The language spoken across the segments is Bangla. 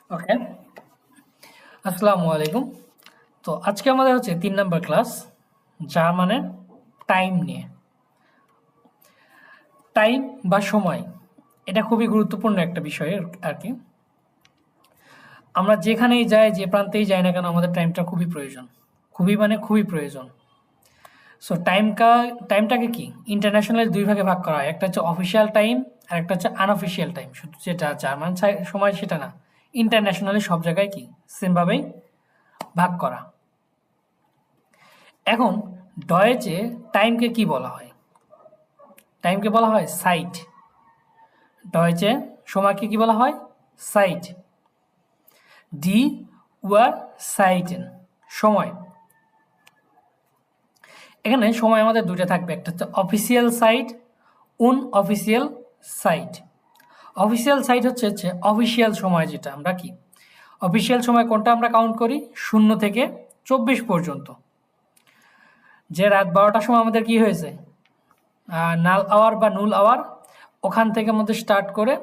ওকে, আসসালামু আলাইকুম। তো আজকে আমাদের হচ্ছে 3 নাম্বার ক্লাস, যার মানে টাইম নিয়ে। টাইম বা সময়, এটা খুবই গুরুত্বপূর্ণ একটা বিষয় আর কি। আমরা যেখানেই যাই, যে প্রান্তেই যাই না কেন, আমাদের টাইমটা খুবই প্রয়োজন। খুবই প্রয়োজন। সো টাইমটাকে কি ইন্টারন্যাশনাল 2 ভাগে ভাগ করা হয়। একটা হচ্ছে অফিসিয়াল টাইম আর একটা হচ্ছে আনঅফিসিয়াল টাইম। শুধু যেটা জার্মান সময় সেটা না, ইন্টারন্যাশনালি সব জায়গায় কি সেমভাবেই ভাগ করা। এখন ডয়েচে টাইমকে কি বলা হয়? টাইমকে বলা হয় সাইট। ডয়েচে সময়কে কি বলা হয়? সাইট। ডি ওয়ার সাইটেন, সময়। এখানে সময় আমাদের দুটো থাকবে, একটা হচ্ছে official site, official site. Official site হচ্ছে অফিসিয়াল সময়, যেটা আমরা কি অফিসিয়াল সময় কোনটা আমরা কাউন্ট করি 0 থেকে 24 পর্যন্ত। যে রাত 12টার সময় আমাদের কি হয়েছে, নাল আওয়ার বা নুল আওয়ার, ওখান থেকে আমাদের স্টার্ট করে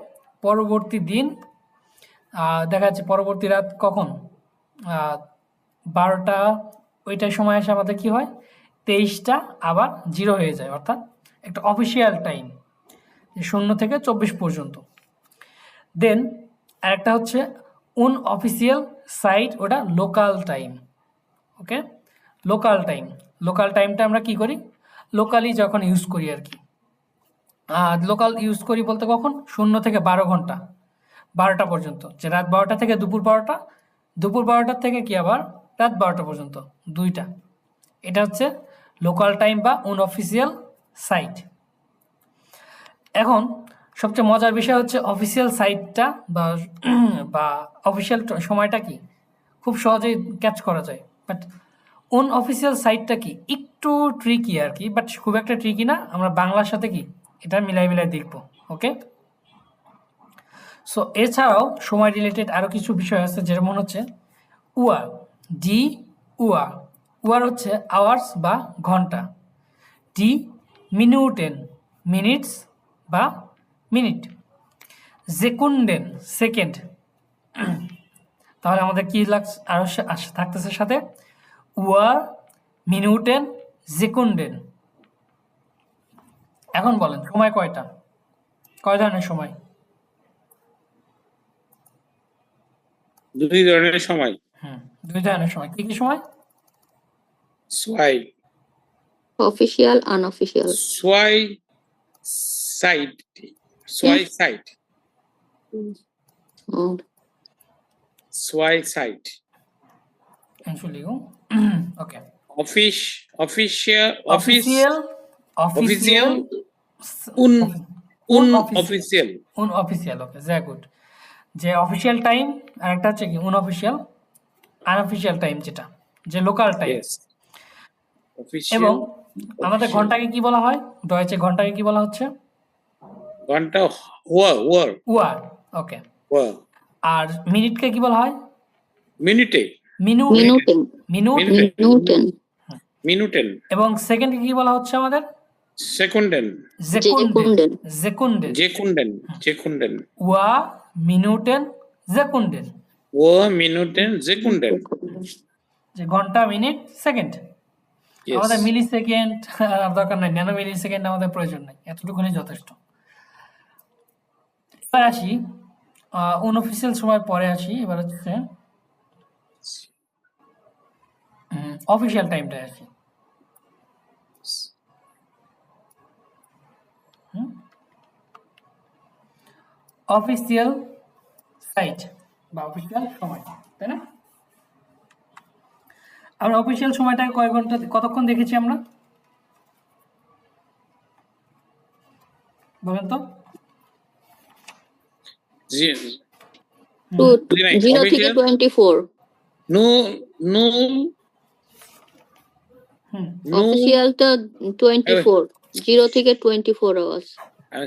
পরবর্তী দিন দেখা যাচ্ছে পরবর্তী রাত কখন 12টা, ওইটার সময় এসে আমাদের কি হয় 23টা আবার 0 হয়ে যায়, অর্থাৎ একটা অফিসিয়াল টাইম 0 থেকে 24 পর্যন্ত। দেন আরেকটা হচ্ছে অফিসিয়াল সাইট, ওটা লোকাল টাইম। ওকে, লোকাল টাইমটা আমরা কি করি, লোকালি যখন ইউজ করি আর কি। লোকাল ইউজ করি বলতে কখন 0 থেকে 12 ঘন্টা, 12টা পর্যন্ত, যে রাত 12টা থেকে দুপুর 12টা, দুপুর 12টার থেকে কি আবার রাত 12টা পর্যন্ত, 2টা। এটা হচ্ছে লোকাল টাইম বা অফিসিয়াল সাইট। এখন সবচেয়ে মজার বিষয় হচ্ছে অফিসিয়াল সাইটটা বা অফিসিয়াল সময়টা কি খুব সহজেই ক্যাচ করা যায়, বাট অফিসিয়াল সাইটটা কি একটু ট্রিকি আর কি, বাট খুব একটা ট্রিকি না। আমরা বাংলার সাথে কি এটা মিলাই দেখব। ওকে, সো এছাড়াও সময় রিলেটেড আরও কিছু বিষয় আছে, যেমন হচ্ছে উয়ার, ডি উয়ার। উয়ার হচ্ছে আওয়ার্স বা ঘন্টা। ডি মিনিউটেন, মিনিটস বা মিনিট। জেকুন্ডেন, সেকেন্ড। তাহলে আমাদের কি লাগছে আরও থাকতেছে সাথে, উয়ার, মিনিউটেন, জেকুন্ডেন। এখন বলেন সময় কয়টা, কয় ধরনের সময়? 2 ধরনের সময়। 2 ধরনের সময়। কি কি সময়? সোয়াই, অফিসিয়াল, আনঅফিসিয়াল। সোয়াই সাইট, সোয়াই সাইট, সোয়াই সাইট। Entschuldigung. Okay. Official, Official, official, official. Official, okay, very good. যে অফিসিয়াল টাইম আর একটা হচ্ছে কি অফিসিয়াল, আনঅফিসিয়াল টাইম, যেটা যে লোকাল টাইম। এবং আমাদের ঘন্টাকে কি বলা হয়? ডয়েচে ঘন্টাকে কি বলা হচ্ছে? ঘন্টা ওয়ার। ওকে। ওয়ার। আর মিনিটকে কি বলা হয়? মিনিটে। মিনুটেন। এবং সেকেন্ডকে কি বলা হচ্ছে আমাদের? সেকুন্ডেন। জেকুন্ডেন। ওয়া মিনুটেন জেকুন্ডেন। যে ঘন্টা, মিনিট, সেকেন্ড। আমাদের মিলি সেকেন্ড দরকার নাই, ন্যানো মিলি সেকেন্ড আমাদের প্রয়োজন নাই, এতটুকুনি যথেষ্ট। এবার আসি অনঅফিসিয়াল সময়, পরে আসি। এবার হচ্ছে অফিসিয়াল টাইমটায় আসি। অফিসিয়াল সাইট বা অফিসিয়াল সময়, তাই না? আমরা অফিসিয়াল সময়টাকে কয় ঘন্টা, কতক্ষণ দেখেছি আমরা, বলেন তো? 0 থেকে 24। অফিসিয়ালটা 24, 0 থেকে 24 আওয়ার্স।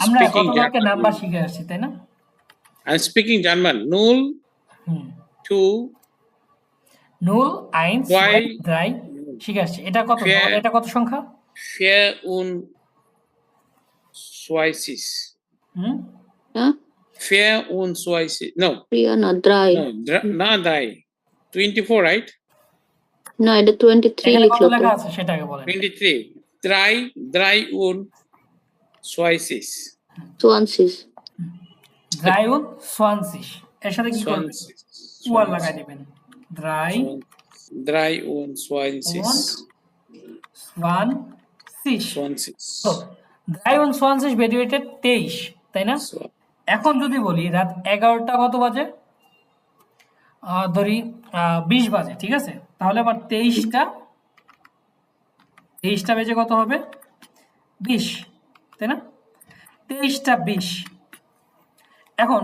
আমরা গতকালকে নাম্বার শিখে আসছি, তাই না? I'm speaking German. 0, 2, 0, 1, 2, 3 শিখে আসছি। এটা কত? এটা কত সংখ্যা? 4 und 2. fair und Schweiße. No, প্রিয়া না ড্রাই no, না drei. 24, right? না এটা 23 এখানে কত লিখলো তো লেখা আছে সেটাকে বলেন। 23. Drei und Schweiße. 20 23 এর সাথে কি করবেন? 20. ওয়ার লাগাই দিবেন। 3 und 20. 20 তো 20. 23 ভেরিয়েটেড 23, তাই না? So, এখন যদি বলি রাত 11টা কত বাজে, ধরি 20 বাজে, ঠিক আছে? তাহলে আবার 23টা বেজে কত হবে? 20, তাই না? 23টা 20। এখন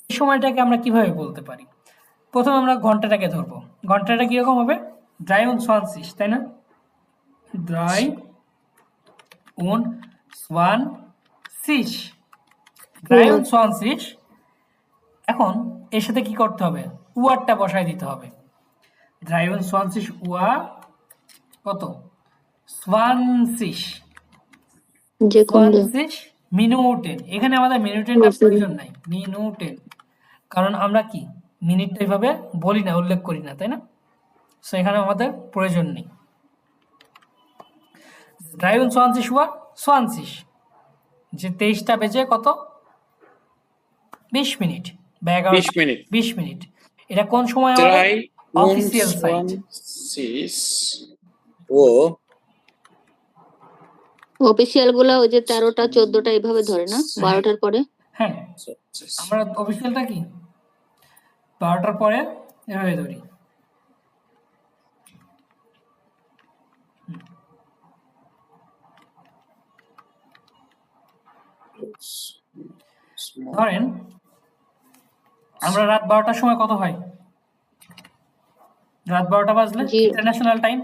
এই সময়টাকে আমরা কিভাবে বলতে পারি? প্রথমে আমরা ঘন্টাটাকে ধরবো। ঘন্টাটা কিরকম হবে? 23, তাই না? 23 23। এখন এর সাথে কি করতে হবে? ওয়ারটা বসায় দিতে হবে। 23 ওয়ার কত? 20 যে কোন 20 মিনুটেন। এখানে আমাদের মিনুটেনটা প্রয়োজন নাই, মিনুটেন, কারণ আমরা কি মিনিটটা এইভাবে বলি না, উল্লেখ করি না, তাই না? সো এখানে আমাদের প্রয়োজন নেই। 23 ওয়ার 20, যে 23টা বেজে কত? 20 মিনিট বা 11টা 20 Minuten. 20 মিনিট। এটা কোন সময় আমাদের? 3 und official site. 20 Uhr. Official গুলা ওই যে 13টা 14টা এইভাবে ধরে না 12টার পরে হ্যাঁ, 20. আমরা অফিসিয়ালটা কি 12টার পরে এভাবে ধরি। ধরেন আমরা রাত 12টার সময় কত হয়? রাত 12টা বাজলে জি। ইন্টারন্যাশনাল টাইম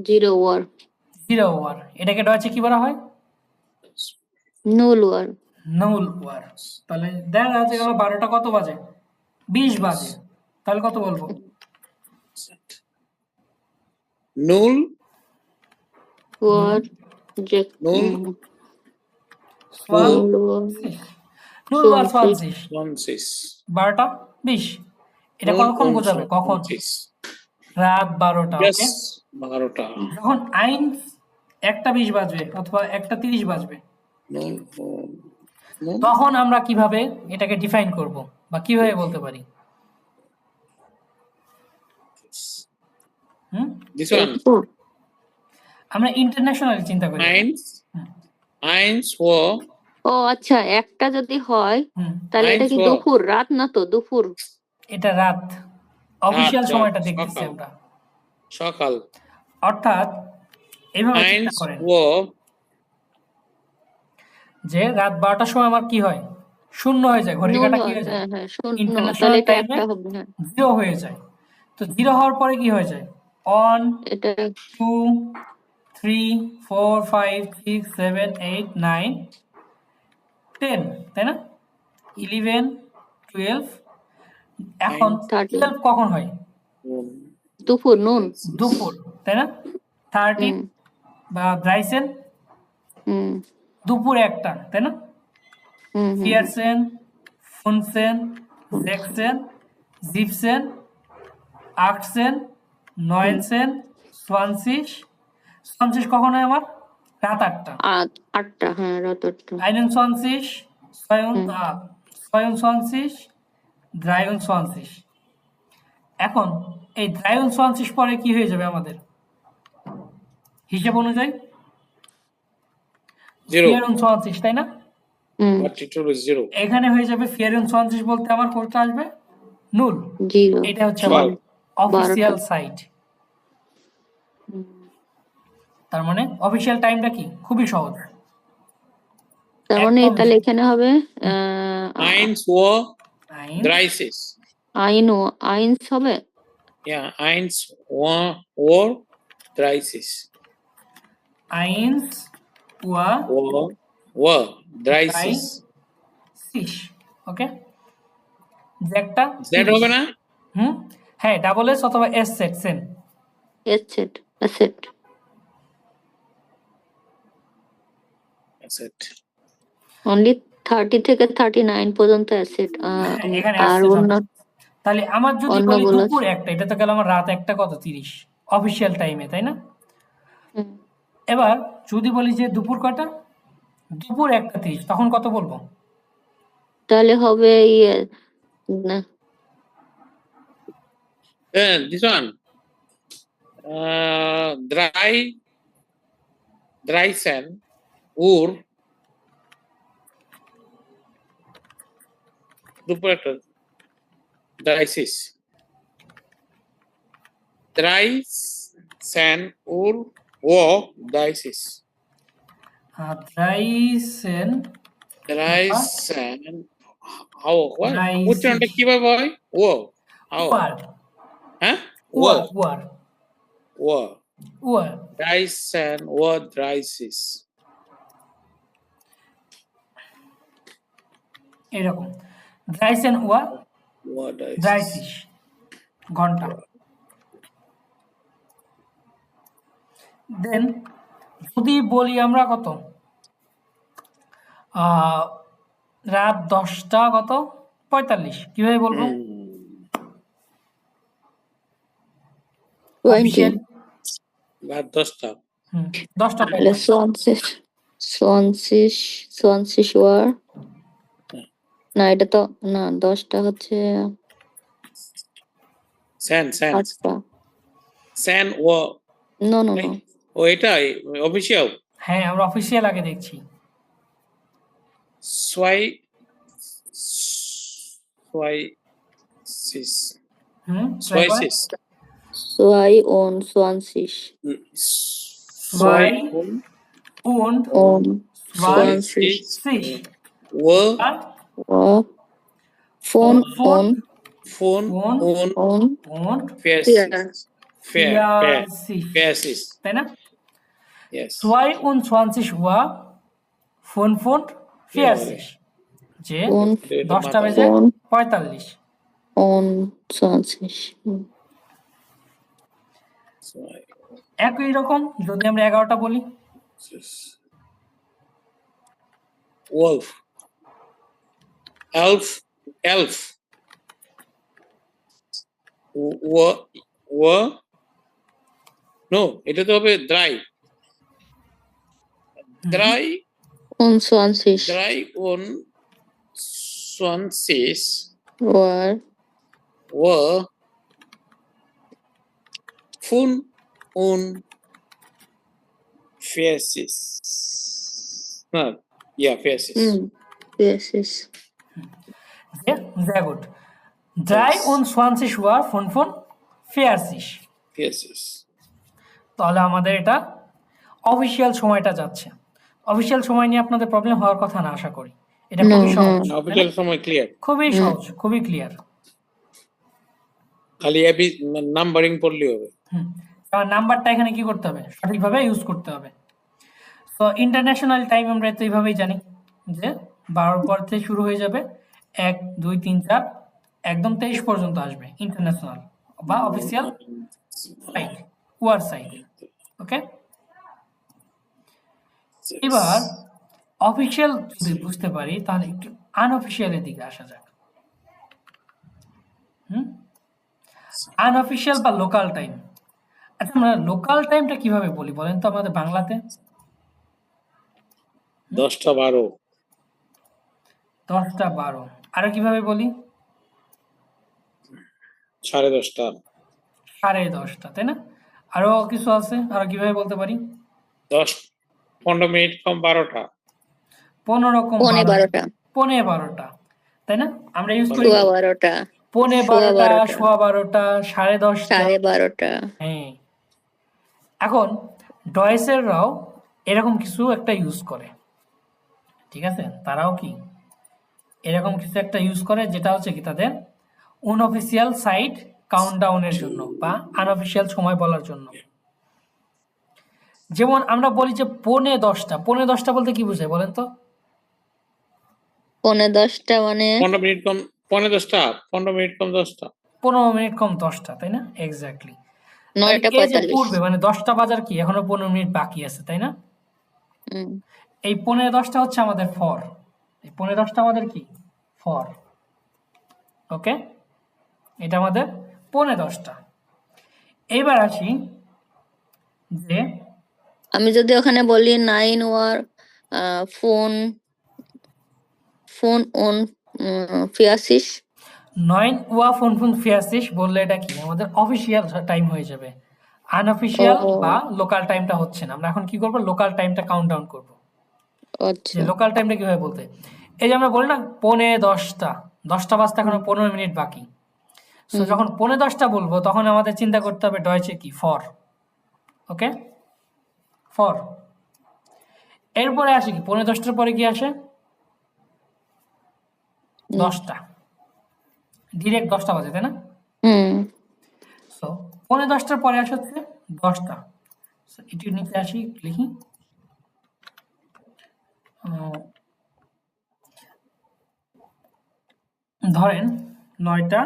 0 ওয়ার 0 ওয়ার। এটাকে ডয়েচে কি বলা হয়? নুল ওয়ার নুল ওয়ার। তাহলে দেখা যাচ্ছে গেল 12টা কত বাজে? 20 বাজে। তাহলে কত বলবো? 0 ওয়ার যে Null ওয়ান- নুল ওয়ার 0 ওয়ার 20, 20. 12টা 20। এটা Null কখন und বোঝাবে? কখন? 20. রাত 12টা। Yes, ওকে, 12টা. যখন আইন 1টা 20 বাজবে অথবা 1টা 30 বাজবে, 0 und তখন আমরা কিভাবে এটাকে ডিফাইন করব বা কিভাবে বলতে পারি? হুম, this one. আমরা ইন্টারন্যাশনাল চিন্তা করি। 1 Uhr. ও আচ্ছা একটা যদি হয় হুম, তাহলে এটা কি 1 Uhr. দুপুর রাত না তো দুপুর এটা রাত, অফিসিয়াল রাত, সময়টা রাত, দেখতেছি সকাল। আমরা। সকাল। অর্থাৎ এইভাবে 1 চিন্তা করেন Uhr. যে রাত 12টার সময় আমার কি হয়? শূন্য হয়ে যায়, ঘড়ির নুল কাঁটা কি হয় হয়ে যায়? হ্যাঁ হ্যাঁ শূন্য ইন্টারন্যাশনাল তাহলে এটা টাইমে একটা হবে হ্যাঁ 0 হয়ে যায়। তো 0 হওয়ার পরে কি হয়ে যায়? 1 এটা 2 3 4 5 6 7 8 9 10, তাই না? 11 12। এখন 13 12 কখন হয়? দুপুর নুন দুপুর, তাই না? 13 হুম বা 13 হুম দুপুর 1টা, তাই না? হুম হুম 14, 15, 16, 17, 18, 19, 20। 20 কখন হয় আমার? রাত 8টা। 8টা হ্যাঁ রাত 8টা 21, 22, 23। এখন এই 23 পরে কি হয়ে যাবে আমাদের হিসেব অনুযায়ী? 0. 24, তাই না? হুম 32 is 0. এখানে হয়ে যাবে 24 বলতে আমার কোনটা আসবে? নুল। 0 এটা হচ্ছে আমার অফিসিয়াল সাইট। তার মানে অফিসিয়াল টাইমটা কি? খুবই সহজ। তার মানে একদম তাহলে এখানে হবে 1 Uhr আইন 30. আইন ও আইনস হবে Ja, 1 Uhr 30. আইনস ওয়া Uhr 30. সিস। ওকে, যে একটা Z হবে না? হুম, হ্যাঁ, ডাবল এস অথবা S set same. Asset asset That's it. Only 30 থেকে 39 পর্যন্ত অ্যাসেট এখানে আর আসছে অন্য সব। তাহলে আমার যদি বলি অন্যগুলো দুপুর একটা, এটা তো গেল আমার রাত একটা কত 30 অফিসিয়াল টাইমে, তাই না? হুম, এবার যদি বলি যে দুপুর কয়টা, দুপুর 1:30, তখন কত বলবো? তাহলে হবে ইয়ে না Then this one, dry sand or দুপুর একটা drysis. Dry sand or drysis. ড্রাইসেন Dry বা sand. How? What? Drysis. উচ্চারণটা কিভাবে হয়? How? উয়ার হ্যাঁ? উয়ার উয়ার Wo. উয়ার Dry sand drysis. এরকম ড্রাইসেন ওয়ার Drysis. ড্রাইসিস ঘন্টা। দেন যদি বলি আমরা কত, রাত 10টা কত 45, কিভাবে বলবো? 20 অফিসিয়াল রাত 10টা। 10টা তাহলে 45। সোয়ানসিস ওয়ার না, এটা তো না, 10টা হচ্ছে Sand. 8টা। Sand নো নো এই, নো এটা অফিসিয়াল। হ্যাঁ, আমরা অফিসিয়াল আগে দেখছি। Soisis. try করেন। Soisis. সোয়ানসিস Zwei und und zwei সোয়ানসিস sich আর phone Phone und und vierzig, তাই না? Yes. 22 Uhr 45, যে 10টা বেজে 45। সোয়ানসিস একই রকম যদি আমরা 11টা বলি, Wolf. Elf. No, এটা তো হবে dry. Dry und 20 und 20 war were und 40. No, yeah, 40. yes sehr gut. 23 Uhr 45। 40. তাহলে আমাদের এটা অফিসিয়াল সময়টা যাচ্ছে। অফিসিয়াল সময় নিয়ে আপনাদের প্রবলেম হওয়ার কথা না, আশা করি। এটা খুবই সহজ, অফিসিয়াল সময় ক্লিয়ার। খুবই সহজ, খুবই ক্লিয়ার। খালি নাম্বারিং পড়লেই হবে। কারণ নাম্বারটা এখানে কি করতে হবে, সঠিকভাবে ইউজ করতে হবে। তো ইন্টারন্যাশনাল টাইম আমরা তো এইভাবেই জানি যে 12 পর থেকে শুরু হয়ে যাবে, 1 2 3 4 একদম 23 পর্যন্ত আসবে ইন্টারন্যাশনাল বা অফিসিয়াল সাইড, ওয়ার সাইড। ওকে, এবার অফিসিয়াল যদি বুঝতে পারি তাহলে একটু আনঅফিসিয়ালের দিকে আসা যাক। আনঅফিসিয়াল বা লোকাল টাইম। আচ্ছা, আমরা লোকাল টাইমটা কিভাবে বলি বলেন তো আমাদের বাংলাতে? 10টা 12। 10টা 12। আরো কিভাবে বলি? 10:30। 10:30, তাই না? আরো কিছু আছে, আরো কিভাবে বলতে পারি? 10-15 মিনিট কম 12টা। 15 কম 12টা 12টা, তাই না? আমরা ইউজ করি 12টা 12টা 12:15 10:30। 12:30 হ্যাঁ, এখন ডয়েসেররাও এরকম কিছু একটা ইউজ করে, ঠিক আছে? তারাও কি এরকম কিছু একটা ইউজ করে, যেটা হচ্ছে কি তাদের অনঅফিসিয়াল সাইট কাউন্টডাউনের জন্য বা আনঅফিসিয়াল সময় বলার জন্য। যেমন আমরা বলি যে 10:15 বলতে কি বোঝায় বলেন তো? 10:15 মানে 15 মিনিট কম 10:15। 15 মিনিট কম 10টা। 15 মিনিট কম 10টা, তাই না? এক্স্যাক্টলি। 9:45 পূর্বে মানে 10টা বাজার কি এখনো 15 মিনিট বাকি আছে, তাই না? এই 15-10টা হচ্ছে আমাদের ফর, এই 10:15 আমাদের কি ফর। ওকে, এটা আমাদের 10:15। এইবার আসি যে আমি যদি ওখানে বলি 9 ওয়ার ফোন ফোন অন ফিয়াসিস 9 ওয়া ফোন ফোন ফিয়াসিস বললে এটা কি আমাদের অফিসিয়াল টাইম হয়ে যাবে, আনঅফিসিয়াল ও বা লোকাল টাইমটা হচ্ছে না। আমরা এখন কি করব, লোকাল টাইমটা কাউন্ট ডাউন করব। যে আচ্ছা লোকাল টাইমটা কিভাবে বলতে, এই যে আমরা বলি না 10:15, 10টা বাজতে এখনো 15 মিনিট বাকি। সো হুম যখন 10:15 বলবো তখন আমাদের চিন্তা করতে হবে ডয়েচে কি ফর। Okay, for. এরপরে আসে কি 10:15 পরে কি আসে, 10টা, ডিরেক্ট 10টা বাজে, তাই না? হুম সো 10:15 পরে আসে হচ্ছে 10টা। সো এটির নিচে আসি, লিখি ধরেন 9টা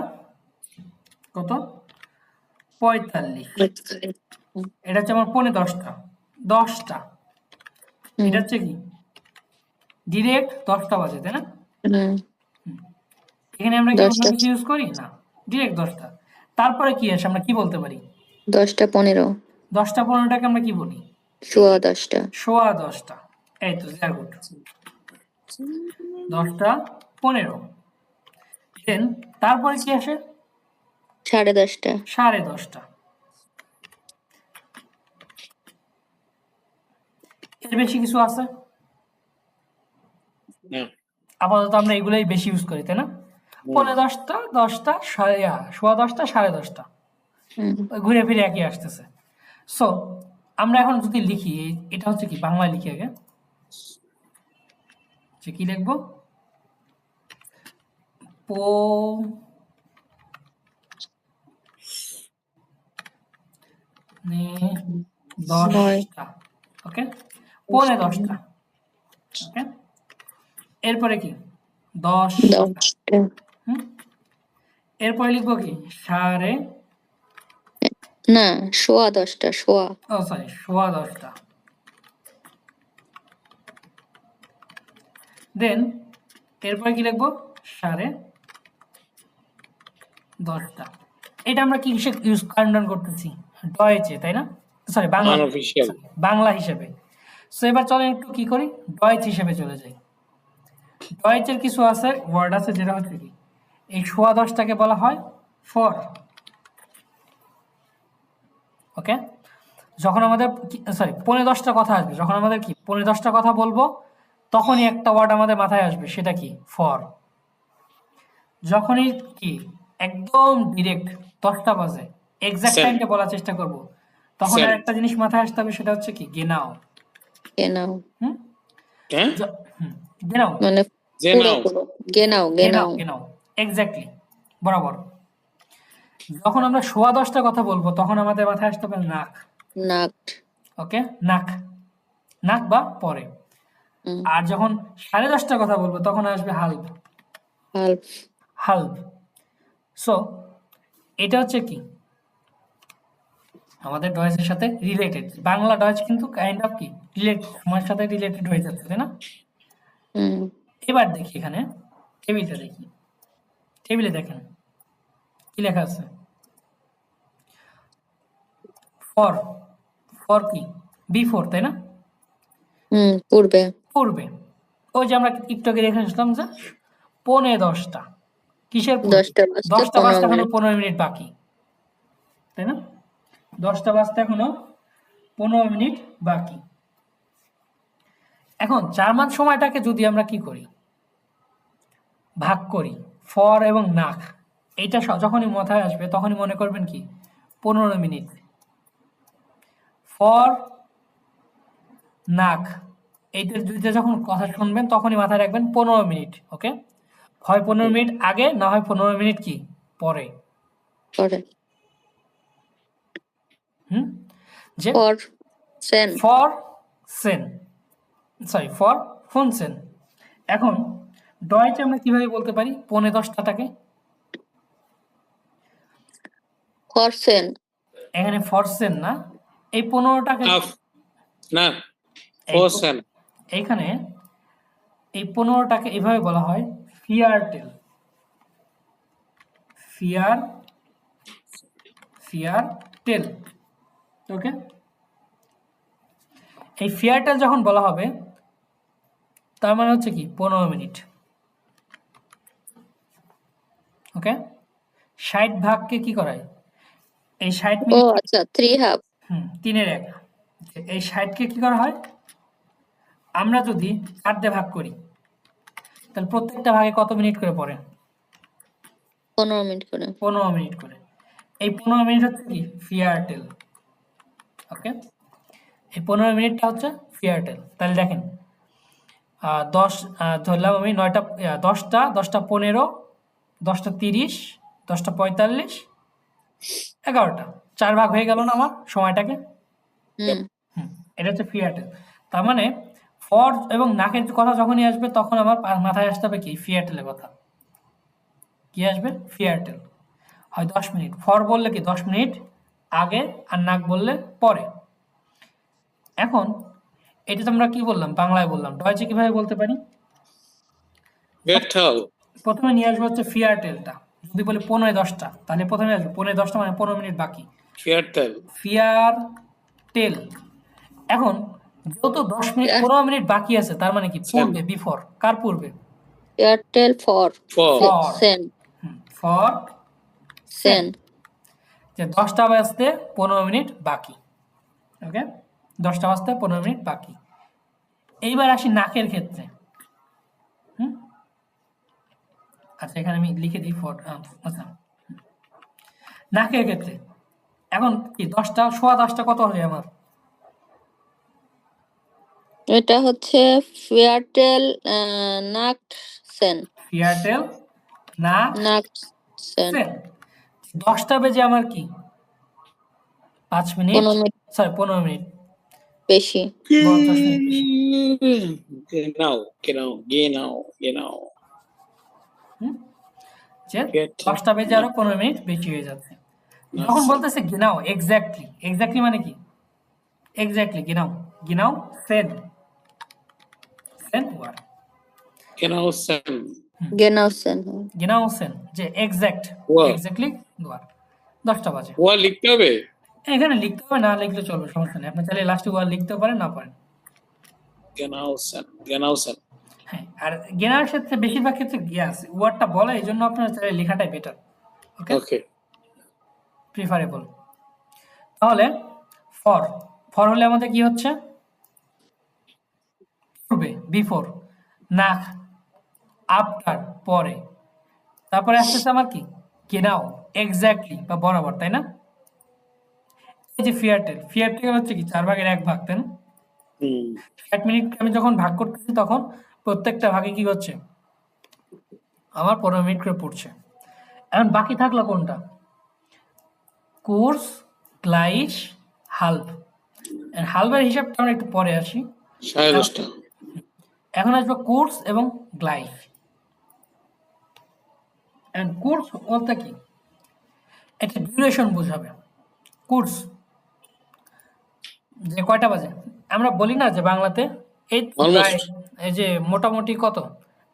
কত 45, এটা হচ্ছে আমার 10:15, 10টা, হুম এটা হচ্ছে কি ডিরেক্ট 10টা বাজে, তাই না? হুম এখানে আমরা কি অন্য 10টা কিছু ইউজ করি না, ডিরেক্ট 10টা। তারপরে কি আসে, আমরা কি বলতে পারি 10টা 15 10টা 15টাকে আমরা কি বলি, 10:15 10:15। এই তো ভেরি গুড, 10টা 15। দেন তারপরে কি আসে 10:30 10:30। এর বেশি কিছু আছে? না আপাতত আমরা এগুলোই বেশি ইউজ করি, তাই না? 10:15, 10টা, 10:10, 10:30, হুম ওই ঘুরে ফিরে একই আসতেছে। সো আমরা এখন যদি লিখি, এটা হচ্ছে কি বাংলায় লিখি আগে, যে কি লিখবো, পো নে 10টা। ওকে, 10:15। ওকে, এরপরে কি 10টা। 10টা হুম, এরপরে লিখবো কি সাড়ে, না 10:15 ও সরি 10:15। দেন এরপরে কি লিখবো 10:30। এটা আমরা কি হিসেবে ইউজ কাউন্ট করতেছি, ডয়েচে, তাই না? Sorry Bangla, unofficial sorry, Bangla হিসেবে। সো এবার চলেন একটু কি করি, ডয়েচ হিসেবে চলে যাই। ডয়েচের কিছু আছে, ওয়ার্ড আছে, যেটা হচ্ছে কি এই 10:15টাকে বলা হয় ফর। ওকে, যখন আমাদের সরি 10:15 কথা আসবে, যখন আমাদের কি 10:15 কথা বলবো তখনই একটা ওয়ার্ড আমাদের মাথায় আসবে, সেটা কি ফর। যখনই কি একদম ডিরেক্ট 10টা বাজে এক্সাক্ট সেন টাইমটা বলার চেষ্টা করব, তখন সেন আর একটা জিনিস মাথায় আসতে হবে, সেটা হচ্ছে কি গেনাও। গেনাও হুম, হ্যাঁ গেনাও, মানে যে পুরো নাও পুরো গেনাও গেনাও, গেনাও গেনাও, এক্স্যাক্টলি, বরাবর। যখন আমরা 10:15 কথা বলবো তখন আমাদের মাথায় আসতে হবে নাক। নাক ওকে, নাক, নাক বা পরে। হুম আর যখন 10:30 কথা বলবো তখন আসবে হাল্ব, হাল্প হাল্ব। সো এটা হচ্ছে কি আমাদের ডয়েচের সাথে রিলেটেড, বাংলা ডয়েচ কিন্তু কাইন্ড অফ কি রিলেটেড, আমার সাথে রিলেটেড হয়ে যাচ্ছে, তাই না? হুম এবার দেখি এখানে টেবিলটা দেখি, টেবিলে দেখেন কি লেখা আছে, ফর, ফর কি বিফোর, তাই না? পূর্বে পূর্বে, ওই যে আমরা একটু আগে দেখে আসলাম যে 10:15, কিসের পূর্বে, 10টা বাজতে 10টা 15 বাজতে এখনো মিনিট 15 মিনিট বাকি, তাই না? 10টা বাজতে এখনো 15 মিনিট বাকি। এখন জার্মান সময়টাকে যদি আমরা কি করি, ভাগ করি, ফর এবং নাক, এইটা যখনই মাথায় আসবে তখনই মনে করবেন কি 15 মিনিট। ফর নাক, এইটা দুইটা যখন কথা শুনবেন তখনই মাথায় রাখবেন 15 মিনিট। ওকে, হয় 15 মিনিট আগে, না হয় 15 মিনিট কি পরে। পরে হুম, যে ফর সেন ফর সেন, সরি ফর ফুনসেন। এখন ডয়েচে আমরা কিভাবে বলতে পারি 10:15টাকে, ফর সেন এখানে ফরসেন না, এই 15টাকে না না এই ফোর সেন এইখানে এই 15টাকে এভাবে বলা হয় ফিয়ারটেল। ফিয়ারটেল। ওকে, এই ফিয়ারটেল যখন বলা হবে তার মানে হচ্ছে কি 15 মিনিট। ওকে, 60 ভাগকে কি করায়, এই 60 ও মিনিট, আচ্ছা, 3 হাফ। 3-এর 1, এই 60কে কি করা হয়, আমরা যদি 4 দিয়ে ভাগ করি তাহলে প্রত্যেকটা ভাগে কত মিনিট করে পড়ে, 15 মিনিট করে। 15 মিনিট করে। এই 15 মিনিট হচ্ছে কি ফিয়ারটেল। ওকে, এই 15 মিনিটটা হচ্ছে ফিয়ারটেল। তাহলে দেখেন 10 ধরলাম আমি 9টা 10টা 10টা 15 10টা 30 10টা 45 11টা 4 ভাগ হয়ে গেল না আমার সময়টাকে। হুম এটা হচ্ছে ফিয়ারটেল। তার মানে ফর এবং নাকের কথা যখনই আসবে তখন আমার মাথায় আসতে হবে কি ফিয়ারটেলের কথা। কি আসবে, ফিয়ারটেল। হয় 10 মিনিট, ফর বললে কি 10 মিনিট আগে, আর নাক বললে পরে। এখন এটা তো আমরা কি বললাম, বাংলায় বললাম, ডয়চে কিভাবে বলতে পারি? Get out. প্রথমে নিয়ে আসবো হচ্ছে ফিয়ারটেলটা। যদি বলি 15-10টা, তাহলে প্রথমে আসবে 15-10টা মানে 15 মিনিট বাকি, ফিয়ারটেল। ফিয়ারটেল। এখন যেহেতু 10 মিনিট 15 মিনিট বাকি আছে, তার মানে কি পূর্বে, বিফোর, কার পূর্বে? Airtel for for. সেন ফর সেন। যে 10টা বাজতে 15 মিনিট বাকি। ওকে, 10টা বাজতে 15 মিনিট বাকি। এইবার আসি নাকের ক্ষেত্রে। আচ্ছা, এখানে আমি লিখে দিই ফর। আচ্ছা, নাকের ক্ষেত্রে এখন কি 10টা 10:15 কত হবে আমার? এটা হচ্ছে ফিয়ারটেল নাক সেন। ফিয়ারটেল নাক নাক সেন। সেন। 10টা বেজে আমার কি 5 মিনিট, 15 মিনিট সরি 15 মিনিট, বেশি। 10 মিনিট বেশি। Genau. যে 10টা বেজে আরো 15 মিনিট বেশি হয়ে যাচ্ছে। যখন বলতেছে গিনাও, এক্স্যাক্টলি মানে কি, এক্স্যাক্টলি গিনাও সেন ওয়ার, গেনাও সেন। গিনাও সেন, যে ওয়া। এক্স্যাক্টলি ওয়ার 10টা বাজে। ওয়া লিখতে হবে। এখানে লিখতে হবে, না লিখলে চলবে, সমস্যা নেই। আপনি চাইলে লাস্টে ওয়ার লিখতেও পারেন, না পারেন। Genausen. হ্যাঁ, আর গেনার ক্ষেত্রে বেশিরভাগ ক্ষেত্রে গিয়াস ওয়ার্ডটা বলে, এই জন্য আপনার চাইলে লেখাটাই বেটার। ওকে, Okay. প্রিফারেবল। তাহলে ফর হলে আমাদের কি হচ্ছে, পূর্বে, বিফোর, নাক আফটার, পরে, তারপরে আসতেছে আমার কি গেনাও, এক্স্যাক্টলি বা বরাবর, তাই না? এই যে ফিয়ারটেল হচ্ছে কি 4 ভাগের 1 ভাগ, তাই না? 60 মিনিট আমি যখন ভাগ করতেছি তখন প্রত্যেকটা ভাগে কি হচ্ছে, আমার 15 মিনিট করে পড়ছে। এখন বাকি থাকলো কোনটা, কোর্স, গ্লাইশ, হাল্ভ। হালভের হিসাবটা আমরা একটু পরে আসি। 10:30 এখন আসবে কোর্স এবং গ্লাইশ। কোর্স বলতে কি, এটা ডিউরেশন বোঝাবে। কোর্স যে কয়টা বাজে, আমরা বলি না যে বাংলাতে এই তো Almost. প্রায়, এই যে মোটামুটি কত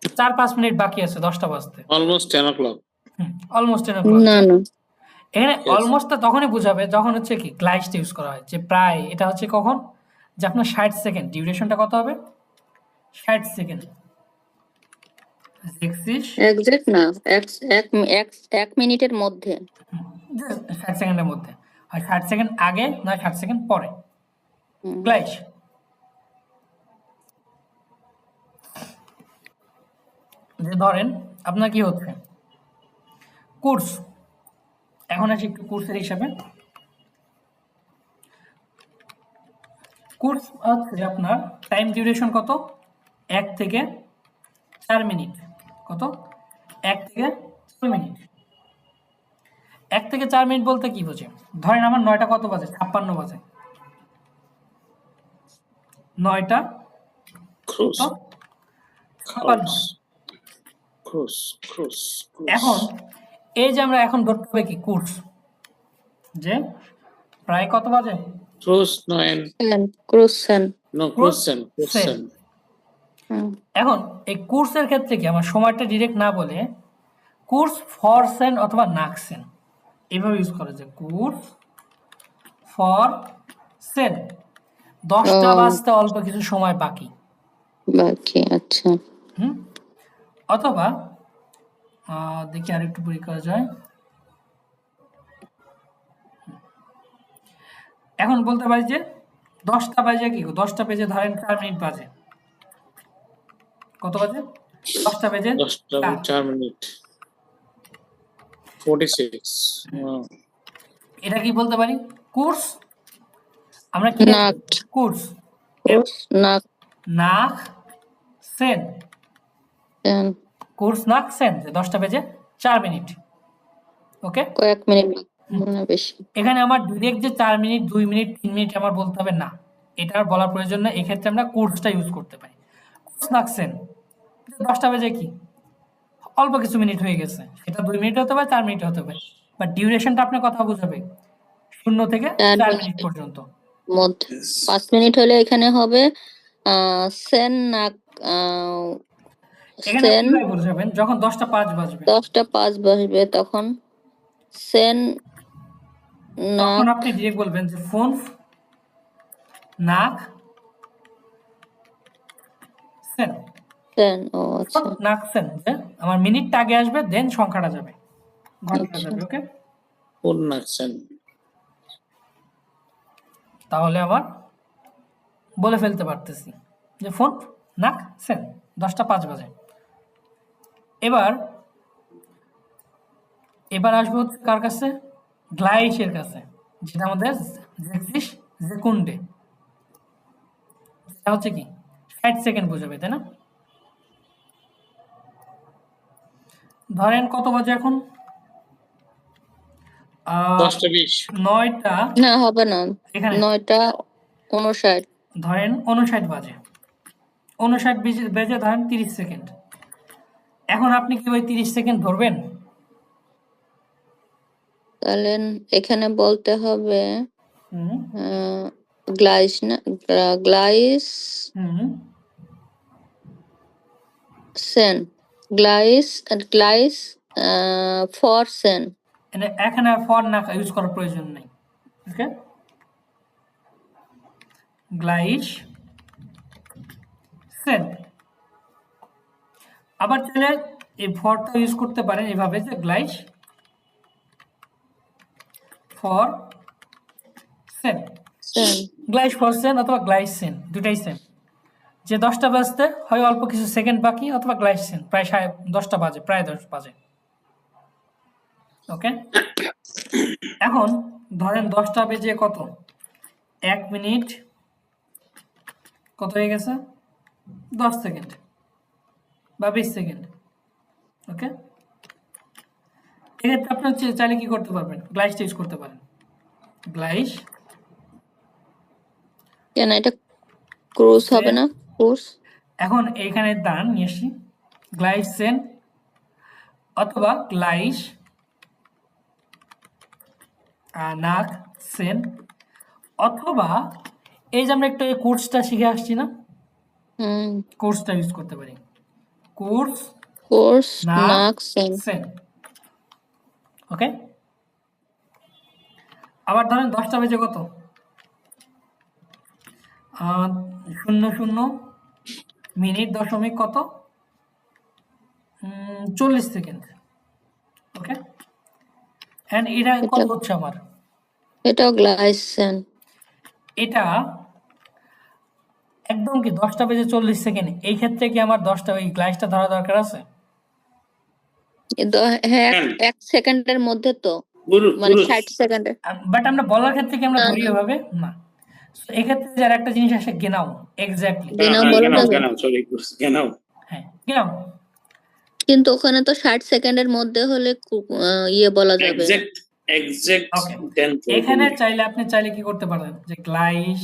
4-5 মিনিট বাকি আছে 10টা বাজতে, Almost 10 o'clock. Almost 10 o'clock। না না, এখানে Yes. অলমোস্টটা তখনই বোঝাবে যখন হচ্ছে কি গ্লাইসটা ইউজ করা হয়, যে প্রায়, এটা হচ্ছে কখন, যে আপনার 60 সেকেন্ড, ডিউরেশনটা কত হবে 60 সেকেন্ড। এক্সাক্ট না, এক মিনিটের মধ্যে। 60 সেকেন্ডের মধ্যে, হয় 60 সেকেন্ড আগে, না 60 সেকেন্ড পরে। হুম। গ্লাইস যে ধরেন আপনার কি হচ্ছে কোর্স, এখন আসি একটু কোর্সের হিসাবে। কোর্স হচ্ছে আপনার টাইম ডিউরেশন কত, 1 থেকে 4 মিনিট। কত, 1 থেকে 4 মিনিট। 1 থেকে 4 মিনিট বলতে কি বোঝে, ধরেন আমার 9টা কত বাজে, 56 বাজে, 9টা Cruise. 56। Cruise. এখন এই যে আমরা এখন ধরতে হবে কি কোর্স, যে প্রায় কত বাজে, Cruise 9. ক্রুজ সেন। No, Cruise Cruisen. সেন। হুম, এখন এই কোর্সের ক্ষেত্রে কি আমার সময়টা ডিরেক্ট না বলে কোর্স ফর সেন অথবা নাকসেন এইভাবে ইউজ করা যায়। কোর্স ফর সেন 10টা ও, বাজতে অল্প কিছু সময় বাকি। বাকি, আচ্ছা। হুম, অথবা দেখি আরেকটু পরীক্ষা করা যায়। এখন বলতে পারি যে 10টা বাজে কি 10টা বেজে ধরেন 4 মিনিট বাজে। কত বাজে? 10টা বেজে 10টা 4। 4 মিনিট 46 এটা কি বলতে পারি? কোর্স আমরা কি লিখব? নাক, কোর্স কোর্স, নাক, নাক সেন, সেন, কোর্স নাক সেন যে 10টা বেজে 4 মিনিট। ওকে, কয়েক মিনিট না বেশি। এখানে আমার ডিরেক্ট যে 4 মিনিট 2 মিনিট 3 মিনিট আমার বলতে হবে না, এটা আর বলার প্রয়োজন না। এক্ষেত্রে আমরা কোর্সটা ইউজ করতে পারি। কোর্স নাক সেন 10টা বেজে কি অল্প কিছু মিনিট হয়ে গেছে, এটা 2 মিনিট হতে পারে 4 মিনিট হতে পারে, বাট ডিউরেশনটা আপনার কথা বোঝাবে 0 থেকে 4 4 মিনিট মিনিট পর্যন্ত। মধ্যে 5 মিনিট হলে এখানে হবে সেন, নাক, আহ, এখানে সেন। কিভাবে বোঝাবেন? যখন 10টা 5 বাজবে 10টা 5 বাজবে তখন সেন, তখন নাক, আপনি ডিরেক্ট বলবেন যে ফোন নাক সেন, সেন। ও ফোন আচ্ছা, নাক সেন, যে আমার মিনিটটা আগে আসবে দেন সংখ্যাটা যাবে, ঘন্টাটা আচ্ছা। যাবে। ওকে, কোন নাকছেন তাহলে আবার বলে ফেলতে পারতেছি যে ফোন নাক সেন 10টা 5 বাজে। এবার এবার আসবো হচ্ছে কার কাছে? গ্লাইসের কাছে, যেটা আমাদের জেক্সিস জেকুন্ডে, সেটা হচ্ছে কি 60 সেকেন্ড বোঝাবে, তাই না? ধরেন কত বাজে এখন? 10টা 20 9টা, না, হবে না। এখানে 9টা 59। ধরেন 59 বাজে, 59 বেজে ধরেন 30 সেকেন্ড। এখন আপনি কি ওই 30 সেকেন্ড ধরবেন? তাহলে এখানে বলতে হবে হুম গ্লাইস, না, গ্লাইস হুম সেন, গ্লাইস, গ্লাইস ফর সেন। এখানে আর ফর না ইউজ করার প্রয়োজন নেই। ওকে, গ্লাইস সেন। আবার চাইলে এই ফরটা ইউজ করতে পারেন এভাবে যে গ্লাইস ফর সেন, সেন, গ্লাইস ফর সেন অথবা গ্লাইস সেন, দুটাই সেম। যে 10টা বাজতে হয় অল্প কিছু সেকেন্ড বাকি, অথবা গ্লাইস সেন প্রায় 10টা বাজে, প্রায় 10 বাজে। ওকে, এখন ধরেন 10টা বেজে কত 1 মিনিট কত হয়ে গেছে 10 সেকেন্ড বা 20 সেকেন্ড। ওকে, এক্ষেত্রে আপনি চাইলে কি করতে পারবেন? গ্লাইসটা ইউজ করতে পারেন। গ্লাইস কেন এটা ক্রুজ হবে না? ক্রুজ। এখন এইখানে দাঁড়ান নিয়ে আসি, গ্লাইসেন অথবা গ্লাইস নাক সেন, অথবা এই যে আমরা একটু এই কোর্সটা শিখে আসছি না, হুম, কোর্সটা ইউজ করতে পারি। কোর্স কোর্স, নাক নাক, সেন। সেন। ওকে, আবার ধরেন 10টা বেজে কত 00 মিনিট দশমিক কত 40 সেকেন্ড। ওকে, এন্ড এটা এটা, কত হচ্ছে আমার? এটাও গ্লাইস সেন। এটা একদম কি 10টা বেজে 40 সেকেন্ড, এই ক্ষেত্রে কি আমার 10টা ওই গ্লাইসটা ধরা দরকার আছে? হ্যাঁ, 1 সেকেন্ডের মধ্যে তো, গুরু মানে গুরু 60 সেকেন্ডে। বাট আমরা বলার ক্ষেত্রে কি আমরা না, ধরি না, এভাবে না। So, এক্ষেত্রে যার একটা জিনিস আসে গেনাও, এক্স্যাক্টলি। হ্যাঁ গেনাও হ্যাঁ বলা কেন যাবে। কেন সরি কেন হ্যাঁ, গেনাও। কিন্তু ওখানে তো 60 সেকেন্ডের মধ্যে হলে ইয়ে বলা যাবে না। এক্সাক্ট এক্সাক্ট ওকে, 10 এখানে বললে চাইলে আপনি চাইলে কি করতে পারেন যে গ্লাইস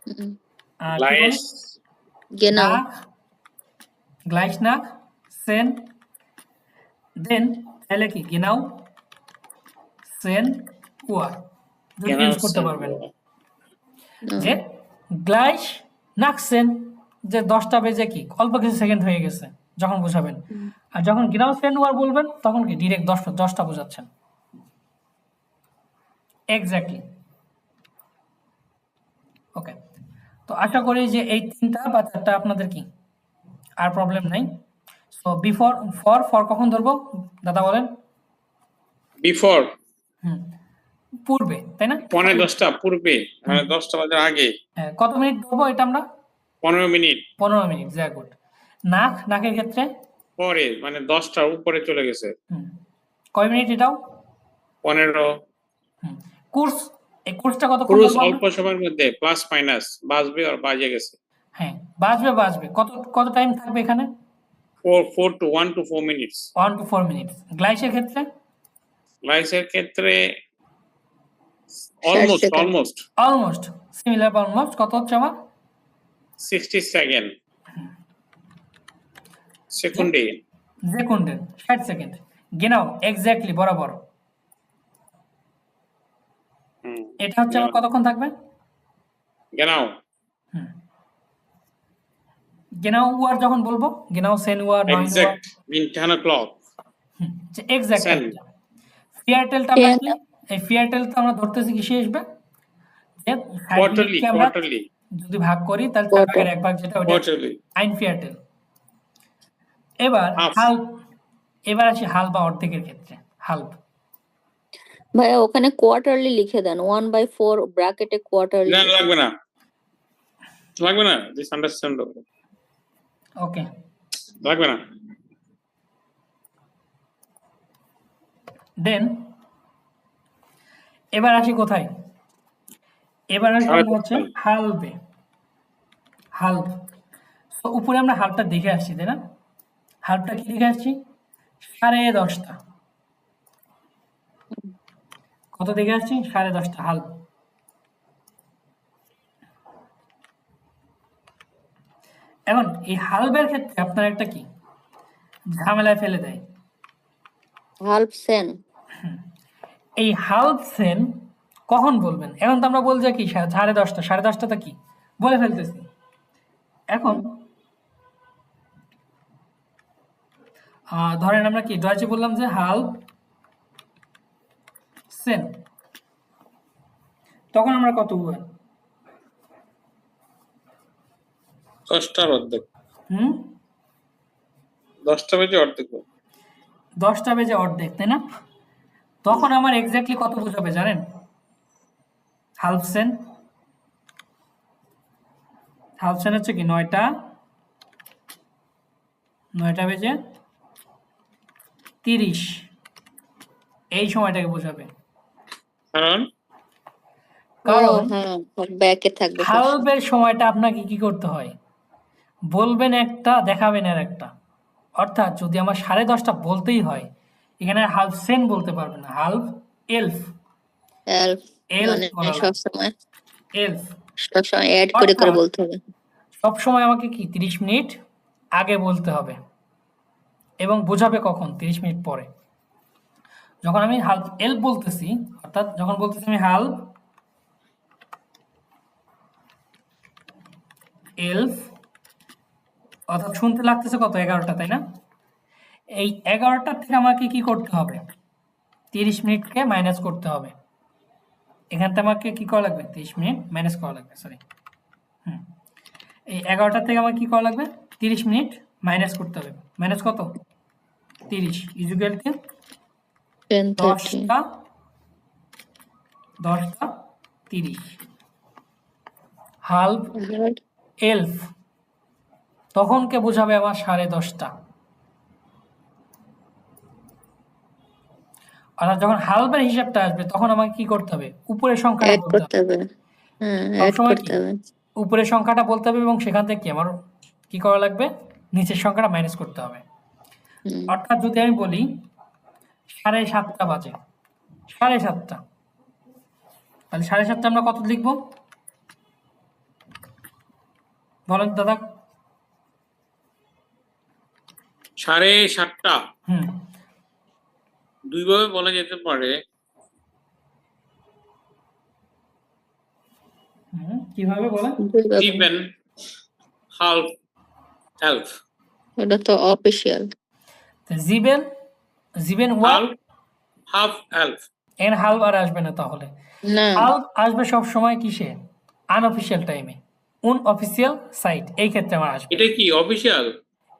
হুম, কি বলে লাইস গেনাও। নাক, গ্লাইস নাক সেন, দেন চাইলে কি গেনাও সেন কুয়ার দুটো কেন ইউজ করতে পারবেন। হুম, যে গ্লাইস নাক সেন যে 10টা বেজে কি অল্প কিছু সেকেন্ড হয়ে গেছে যখন বোঝাবেন। আর যখন গিনাও সেন ওয়ার বলবেন তখন কি ডিরেক্ট 10টা বোঝাচ্ছেন। এক্স্যাক্টলি। ওকে, তো আশা করি যে এই 3টা বা 4টা আপনাদের কি আর প্রবলেম নাই। সো বিফোর ফর কখন ধরবো দাদা বলেন? বিফোর হুম, পূর্বে, তাই না? 10:15 পূর্বে, 10টা বাজার আগে, হ্যাঁ, কত মিনিট ধরবো এটা আমরা? 15 মিনিট 15 মিনিট, ভেরি গুড। নাকের ক্ষেত্রে পরে, মানে 10টার উপরে চলে গেছে, কয় মিনিট এটাও? 15। কোর্স, এই কোর্সটা কতক্ষণ ক্রুজ বলবো অল্প আমরা? সময়ের মধ্যে প্লাস মাইনাস বাজবে আর বাজে গেছে। হ্যাঁ, বাজবে কত টাইম থাকবে এখানে? 1 to 4 মিনিটস। 1 to 4 minute. গ্লাইসের ক্ষেত্রে? গ্লাইসের ক্ষেত্রে 60 সেকেন্ড। অলমোস্ট সিমিলার বা অলমোস্ট কত হচ্ছে আমার? 60 সেকেন্ড সেকেন্ডে। সেকেন্ডে 60 সেকেন্ড। গেনাও এক্স্যাক্টলি বরাবর। এটা হচ্ছে আমার কতক্ষণ থাকবে? গেনাও গেনাও ওয়ার যখন বলবো, গেনাও সেন ওয়ার, নয় ওয়ার, এক্সাক্ট in 10 o'clock এক্স্যাক্ট সেন। একটা। ফিয়ারটেলটা আমরা কি, এই ফিয়ারটেল তো আমরা ধরতেছি কিসে আসবে, যে 60 মিনিটকে আমরা কোয়ার্টারলি যদি ভাগ করি তাহলে 4 ভাগের 1 ভাগ যেটা ওটা কোয়ার্টারলি আইন ফিয়ারটেল। এবার হাফ। হাল্প, এবার আসি হাল বা অর্ধেকের ক্ষেত্রে। হাল্প ভাইয়া ওখানে কোয়ার্টারলি লিখে দেন, 1/4 ব্র্যাকেটে কোয়ার্টারলি। না লাগবে না, লাগবে না, দিস আন্ডারস্ট্যান্ড, ওকে। লাগবে না। দেন এবার আসি কোথায়? এবার আসি আমরা হচ্ছে হালবে। হাল্প, তো উপরে আমরা হাল্পটা দেখে আসছি, তাই না? হাল্পটা কি দেখে আসছি? 10:30। কত দেখে আসছি? 10:30 হাল্প। এখন এই হাল্পের ক্ষেত্রে আপনার একটা কি ঝামেলায় ফেলে দেয়। হাল্প সেন। এই হাল্প সেন কখন বলবেন? এখন তো আমরা বলছি কি 10:30, 10:30টা কি বলে ফেলতেছি। এখন ধরেন আমরা কি ডয়েচে বললাম যে হাল্প সেন, তখন আমরা কত বলবো? 10টার অর্ধেক, হুম, 10টা বেজে অর্ধেক। 10টা বেজে অর্ধেক, তাই না? তখন আমার এক্স্যাক্টলি কত বোঝাবে জানেন? হাল্প সেন, হাল্প সেন হচ্ছে কি 9টা বেজে 30, এই সময়টাকে বোঝাবে। কারণ কারণ হ্যাঁ, ব্যাকে থাকবে সবসময়। হাল্পের সময়টা আপনাকে কি করতে হয়? বলবেন একটা, দেখাবেন আর একটা। অর্থাৎ যদি আমার 10:30 বলতেই হয়, এখানে হাল্প সেন বলতে পারবে না, হাল্প এলফ। হেল্প এলফ মানে বলা লাগবে, সবসময় এলফ। অ্যাড করে অর্থাৎ বলতে হবে। সবসময় আমাকে কি 30 মিনিট আগে বলতে হবে, এবং বোঝাবে কখন? 30 মিনিট পরে। যখন আমি হাল্প এলফ বলতেছি, অর্থাৎ যখন বলতেছি আমি হাল্প এলফ, অর্থাৎ শুনতে লাগতেছে কত? 11টা, তাই না? এই 11টার থেকে আমাকে কি করতে হবে? 30 মিনিটকে মাইনাস করতে হবে। এখান থেকে আমাকে কি করা লাগবে? 30 মিনিট মাইনাস করা লাগবে, সরি। এই 11টার থেকে আমার কি করা লাগবে? 30 মিনিট মাইনাস করতে হবে। মাইনাস কত? 30 ইকুয়াল টু 10:30। 10টা 30। হাল্প এলফ তখনকে বোঝাবে আমার 10:30। অর্থাৎ যখন হাল্পের হিসাবটা আসবে তখন আমাকে কি করতে হবে? উপরের সংখ্যাটা অ্যাড বলতে করতে হবে। হবে। হ্যাঁ, অ্যাড সবসময় করতে কি হবে। উপরের সংখ্যাটা বলতে হবে, এবং সেখান থেকে কি আমার কি করা লাগবে? নিচের সংখ্যাটা মাইনাস করতে হবে। অর্থাৎ যদি আমি বলি 7:30 বাজে, 7:30, তাহলে 7:30 আমরা কত লিখবো বলেন দাদা? 7:30 হুম, দুইভাবে বলা যেতে পারে। কিভাবে বলেন? ইভেন half, elf, এটা তো অফিসিয়াল। জিবেন, জিবেন ওয়ার, half, half, elf. এর হালফ আর আসবে না তাহলে। না, হালফ আসবে সব সময় কিসে? আনঅফিসিয়াল টাইমে, অফিসিয়াল সাইট, এই ক্ষেত্রে আমার আসবে। এটা কি অফিসিয়াল?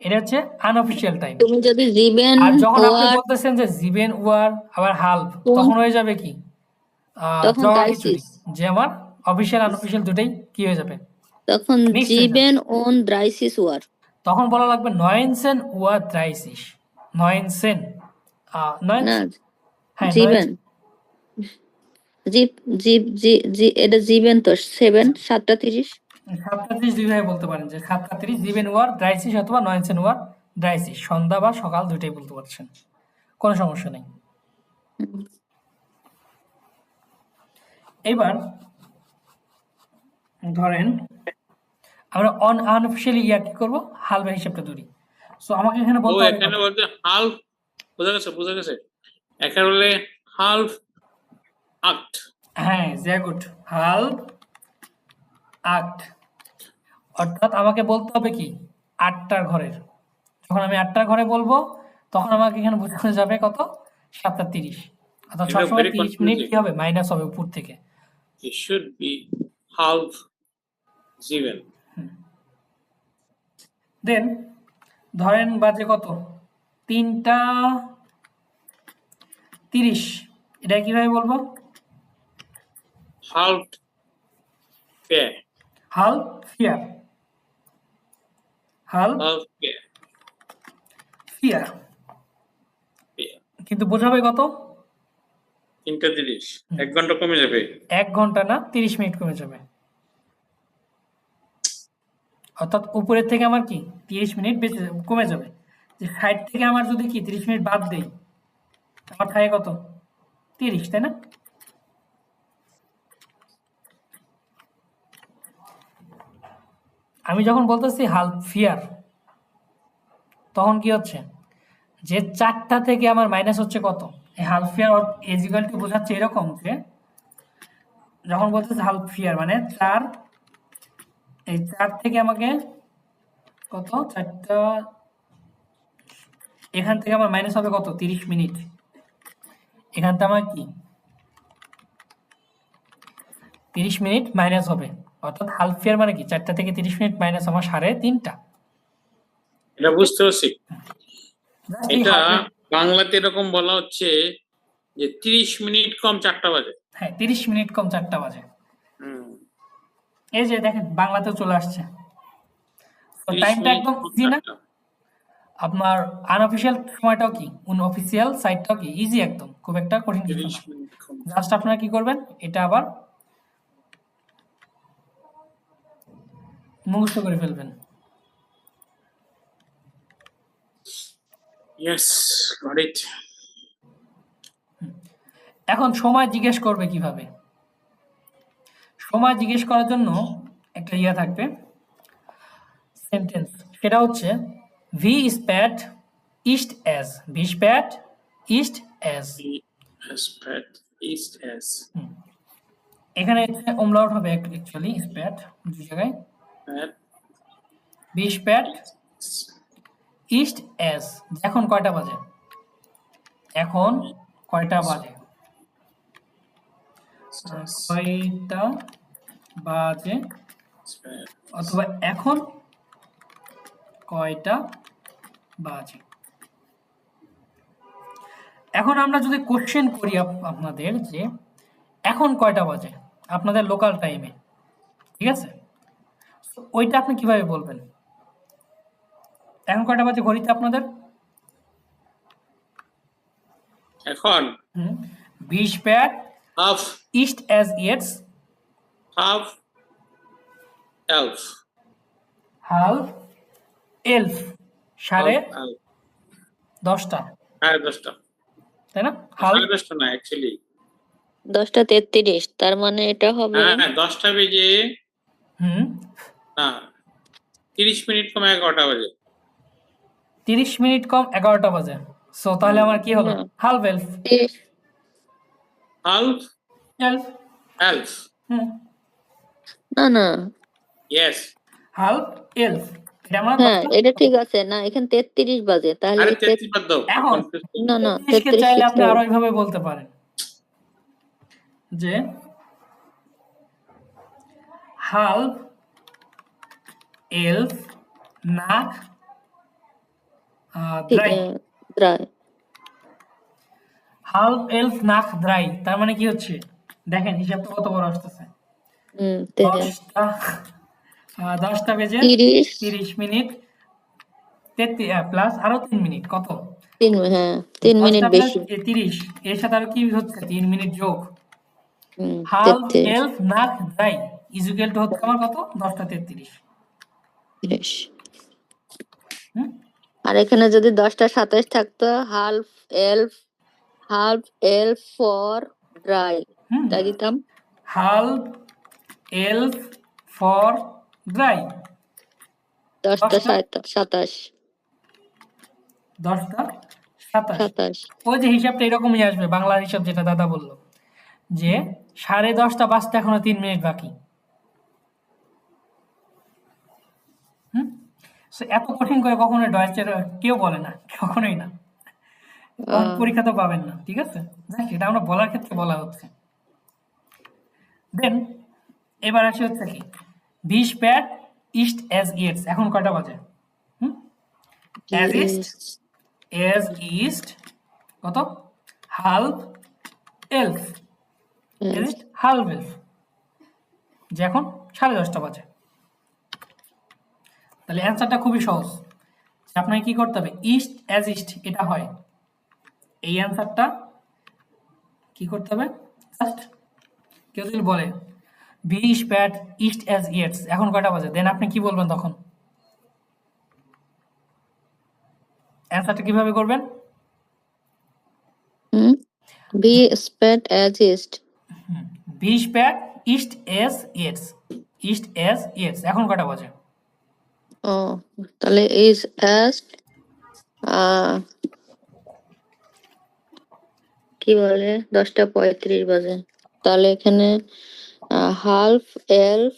এটা হচ্ছে আনঅফিসিয়াল টাইম। তুমি যদি জিবেন আর যখন আপনি ওয়ার, বলতেছেন যে জিবেন ওয়ার আবার হালফ, কোন- তখন হয়ে যাবে কি তখন জমা খিচুড়ি, ড্রাইসিস। যে আমার অফিসিয়াল আনঅফিসিয়াল দুটোই কি হয়ে যাবে, তখন মিক্সড হয়ে যাবে। জিবেন ওন ড্রাইসিস ওয়ার। তখন বলা লাগবে 19 Uhr 30, 19 না, হ্যাঁ জিবেন, জিপ জিপ জি জি এটা জিবেন তো 7:30। 7:30 দুইভাবে বলতে পারেন, যে 7:30 জিবেন ওয়ার ড্রাইসিস অথবা 19 ওয়ার ড্রাইসিস, সন্ধ্যা বা সকাল দুইটাই বলতে পারছেন, কোনো সমস্যা নেই। এবার ধরেন আমরা আনঅফিসিয়ালি কি করব, হালফের হিসাবটা ধরি। সো আমাকে এখানে ও বলতে হবে এখানে কত? বলতে হালফ, বোঝা গেছে। এখানে বলে হালফ আক্ট। হ্যাঁ, sehr gut, হালফ আট, অর্থাৎ আমাকে বলতে হবে কি 8টার ঘরের। যখন আমি 8টার ঘরে বলবো তখন আমাকে এখানে বোঝানো যাবে কত, 7:30, অর্থাৎ এটা সবসময় very 30 মিনিট confusing. কি হবে, মাইনাস হবে উপর থেকে। It should be half given. দেন ধরেন বাজে কত, 3টা 30, এটা কিভাবে বলবো? Half fair. Half fear, half Half fair. Fear, fair. কিন্তু বোঝাবে কত? 3:30, 1 ঘন্টা কমে যাবে। 1 ঘন্টা না, 30 মিনিট কমে যাবে। অর্থাৎ উপরের থেকে আমার কি 30 মিনিট বেঁচে কমে যাবে। যে 60 থেকে আমার যদি কি 30 মিনিট বাদ দেই, আমার থাকে কত, 30, তাই না? আমি যখন বলতেছি হালফ ফিয়ার, তখন কি হচ্ছে, যে 4টা থেকে আমার মাইনাস হচ্ছে কত, এই হালফ ফিয়ার ইজিক্যাল টু বোঝাচ্ছে এরকম যে যখন বলতেছে হালফ ফিয়ার মানে 4, এই 4 থেকে আমাকে কত, 4টা, এখান থেকে আমার মাইনাস হবে কত, 30 মিনিট। এখান থেকে আমার কি 30 মিনিট মাইনাস হবে, অর্থাৎ হালফ ফিয়ার মানে কি 4টা থেকে 30 মিনিট মাইনাস আমার 3:30। এটা বুঝতে পারছি। জাস্ট এই এটা হালফ, বাংলাতে এরকম বলা হচ্ছে যে 30 মিনিট কম 4টা বাজে। হ্যাঁ 30 মিনিট কম 4টা বাজে। হুম, এই যে দেখেন বাংলাতেও চলে আসছে, তো 30 টাইমটা মিনিট একদম কম ইজি না? 4টা। আপনার আনঅফিসিয়াল সময়টাও কি, অফিসিয়াল সাইটটাও কি ইজি, একদম খুব একটা কঠিন কিছু 30 না। মিনিট কম। জাস্ট আপনারা কি করবেন, এটা আবার মুখস্থ করে ফেলবেন। Yes, got it. এখন সময় জিজ্ঞেস করবে কিভাবে? সময় জিজ্ঞেস করার জন্য একটা থাকবে সেন্টেন্স, সেটা হচ্ছে ভি স্প্যাট ইস্ট অ্যাজ, ভি স্প্যাট ইস্ট অ্যাজ। Spread east as. এখানে ওমলাউট হবে অ্যাকচুয়ালি, স্প্যাট দুই জায়গায়, Spread ভি স্প্যাট east ইস্ট অ্যাজ। এখন কয়টা বাজে, এখন কয়টা বাজে, as. কয়টা বাজে, Spread অথবা এখন কয়টা বাজে। এখন আমরা যদি কোশ্চেন করি আপনাদের যে এখন কয়টা বাজে আপনাদের লোকাল টাইমে, ঠিক আছে, তো ওইটা আপনি কিভাবে বলবেন? এখন কয়টা বাজে ঘড়িতে আপনাদের? এখন ভি স্প্যাট half ইস্ট অ্যাজ ইয়েটস, half elf. হালফ এলফ, Half 10:30, সাড়ে 10টা। তাই না? হালফ 10:30 না অ্যাকচুয়ালি। 10:33, তার মানে এটা হবে হ্যাঁ 10টা বেজে না 30 মিনিট কম 11টা বাজে। 30 মিনিট কম 11টা বাজে। সো তাহলে আমার কি হলো, না, half elf, 30 half elf. elf. না না, Yes. হাল্প এলফ, এটা আমরা হ্যাঁ, 10টা। এটা ঠিক আছে না, এখানে 33 বাজে, তাহলে আরে এই 33 বাদ দাও, এখন কনফিউজ। না না 33 কে 33 চাইলে আপনি লিখতে আরো হবে। এইভাবে বলতে পারেন যে হাল্প এলফ নাক দ্রাই। প্রায় হাল্প এলফ নাক দ্রাই, তার মানে কি হচ্ছে দেখেন হিসাবটা কত বড় আসতেছে। 10টা 10টা বেজে 30 30 মিনিট, 33 প্লাস আরো 3 মিনিট, কত? 3, হ্যাঁ 3 মিনিট 10টা প্লাস বেশি। 30, এর সাথে আর কি হচ্ছে 3 মিনিট যোগ। হুম, হাল্প 33। এলফ নাক দ্রাই ইজুকেল টু হচ্ছে আমার কত? 10টা 33। হুম, আর এখানে যদি 10টা 27 থাকতো, হাল্ফ এলফ, হাল্ফ এলফ ফর ড্রাই, হুম, তাই দিতাম। হাল্প এলফ ফর ড্রাই 10টা 10টা 27। 10টা 27। 27। ওই যে হিসাবটা এরকমই আসবে, বাংলার হিসাব যেটা দাদা বললো, যে 10:30 বাজতে এখনো 3 মিনিট বাকি। হুম, সো এত কঠিন করে কখনো ডয়েচের কেউ বলে না, কখনোই না, আহ, পরীক্ষা তো পাবেন না, ঠিক আছে? দেখ, এটা আমরা বলার ক্ষেত্রে বলা হচ্ছে। দেন এবার আসি হচ্ছে কি 20 প্যাড ইস্ট অ্যাজ ইস্ট, এখন কয়টা বাজে? হুম, অ্যাজ ইস্ট, yes, অ্যাজ ইস্ট কত? হাল্ফ এলফ, অ্যাজ yes, ইস্ট হাল্ফ এলফ, যে এখন 10:30 বাজে। তাহলে অ্যান্সারটা খুবই সহজ, আপনাকে কি করতে হবে, ইস্ট অ্যাজ ইস্ট এটা হয়, এই অ্যান্সারটা কি করতে হবে, জাস্ট কেউ যদি বলে 20 প্যাড ইস্ট অ্যাজ ইস্ট, এখন কয়টা বাজে, দেন আপনি কি বলবেন তখন? অ্যান্সারটা কিভাবে করবেন? হুম, be spread as east. 20 pad east as east, east as east, এখন কয়টা বাজে? ও, তাহলে is as কি বলে 10টা 35 বাজে, তাহলে এখানে হাল্ফ এলফ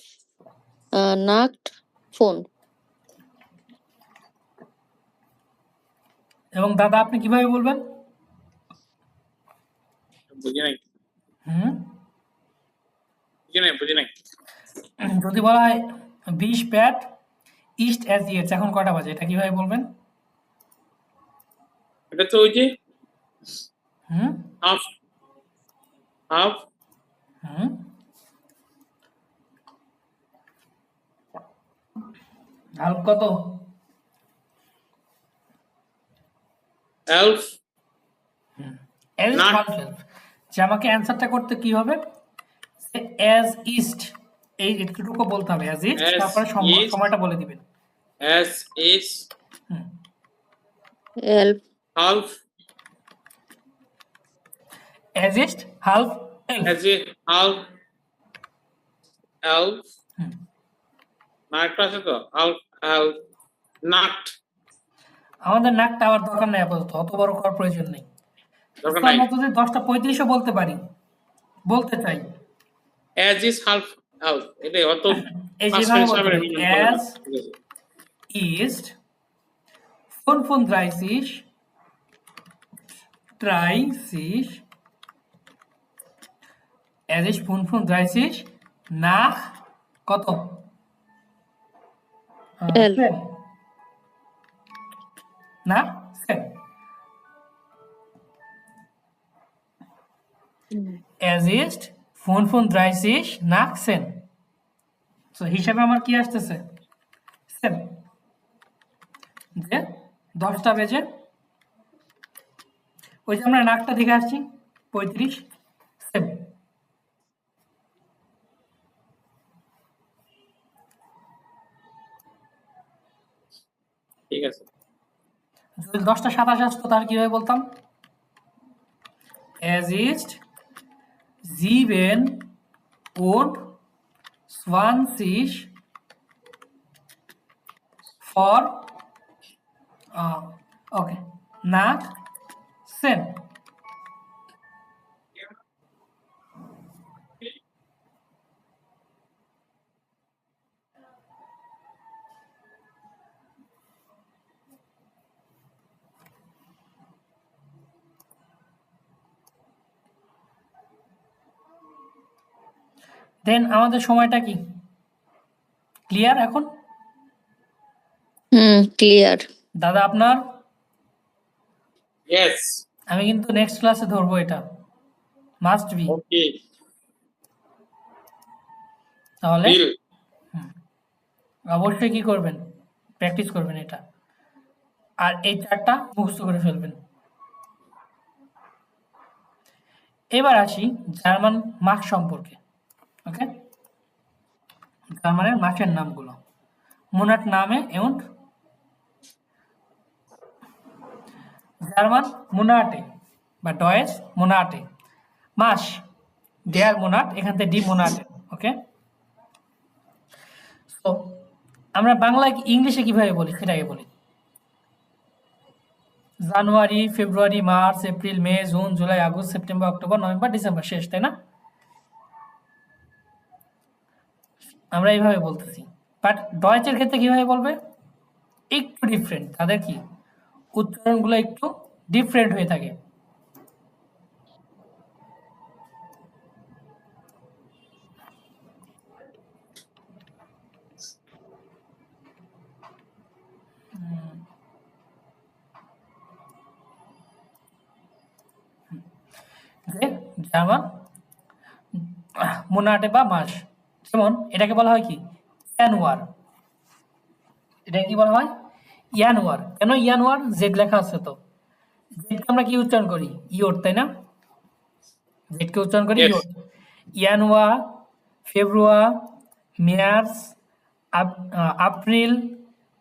নাকড ফোন। এবং দাদা আপনি কিভাবে বলবেন? বুঝি নাই, হুম, বুঝি নাই। যদি বলা হয় 20 প্যাড ইস্ট অ্যাজ ইস্ট, এখন কয়টা বাজে, এটা কিভাবে বলবেন? এটা তো ওই যে হুম, হাফ, হাফ হুম, হাল্ফ কত? এলফ অ্যাজ ইস্ট নাট হাল্ফ এলফ, যে আমাকে অ্যান্সারটা করতে কি হবে, অ্যাজ ইস্ট, এই একটুকু বলতে হবে অ্যাজ ইস্ট, এস তারপরে ইস, সময়টা বলে দিবেন। এস ইস হুম, এলফ হাফ, অ্যাজ ইস্ট হাল্ফ এলফ। এজ এ হাফ এলফ, হুম, নাট আছে তো, হাফ এলফ নাট, আমাদের নাকটা আবার দরকার নেই আপাতত, অত বড় করার প্রয়োজন নেই। দরকার তো নাই। আমরা যদি 10টা 35ও বলতে পারি, বলতে চাই, এজ ইস হাফ এলফ, এটা অত এই 5 যেভাবে মিনিট বলতে 6 মিনিট পারি, মিনিট বলে না, অ্যাজ ঠিক আছে। ইস্ট 35 অ্যাজ ইস্ট 35 nach কত? Elf 10 nach 10 as ist 35 nach 10, so হিসাবে আমার কি আসতেছে 7, যে 10টা বেজে, ওই যে আমরা নাকটা দেখে আসছি 35 7। ঠিক আছে। যদি 10টা 27 আসতো তাহলে কিভাবে বলতাম, as ist 27 for okay nach 10। দেন আমাদের সময়টা কি ক্লিয়ার এখন? ক্লিয়ার। দাদা আপনার? Yes. আমি কিন্তু নেক্সট ক্লাসে ধরবো এটা, মাস্ট বি। Okay. তাহলে Bill. অবশ্যই কি করবেন, প্র্যাকটিস করবেন এটা, আর এই চারটা মুখস্থ করে ফেলবেন। এবার আসি জার্মান মাস সম্পর্কে। ওকে, জার্মানের মাসের নামগুলো, মোনাট নামে এবং জার্মান মোনাটে বা ডয়েস মোনাটে, মাস দেয়ার মোনাট, এখান থেকে ডি মোনাটে। ওকে, তো আমরা বাংলায় ইংলিশে কিভাবে বলি সেটাকে বলি। জানুয়ারি, ফেব্রুয়ারি, March, April, May, June, July, August, September, October, November, December, শেষ, তাই না? আমরা এইভাবে বলতেছি, বাট ডয়েচের ক্ষেত্রে কিভাবে বলবে? একটু ডিফারেন্ট, তাদের কি উচ্চারণগুলো একটু ডিফারেন্ট হয়ে থাকে। যে জার্মান মোনাটে বা মাস, যেমন এটাকে বলা হয় কি ইয়ানুয়ার, এটাকে কি বলা হয় ইয়ানুয়ার। কেন ইয়ানুয়ার? জেড লেখা আছে তো, জেডকে আমরা কি উচ্চারণ করি? ইয়োর, তাই না? জেডকে উচ্চারণ করি Yes. ইয়োর। ইয়ানুয়া, ফেব্রুয়ার, মার্চ, এপ্রিল,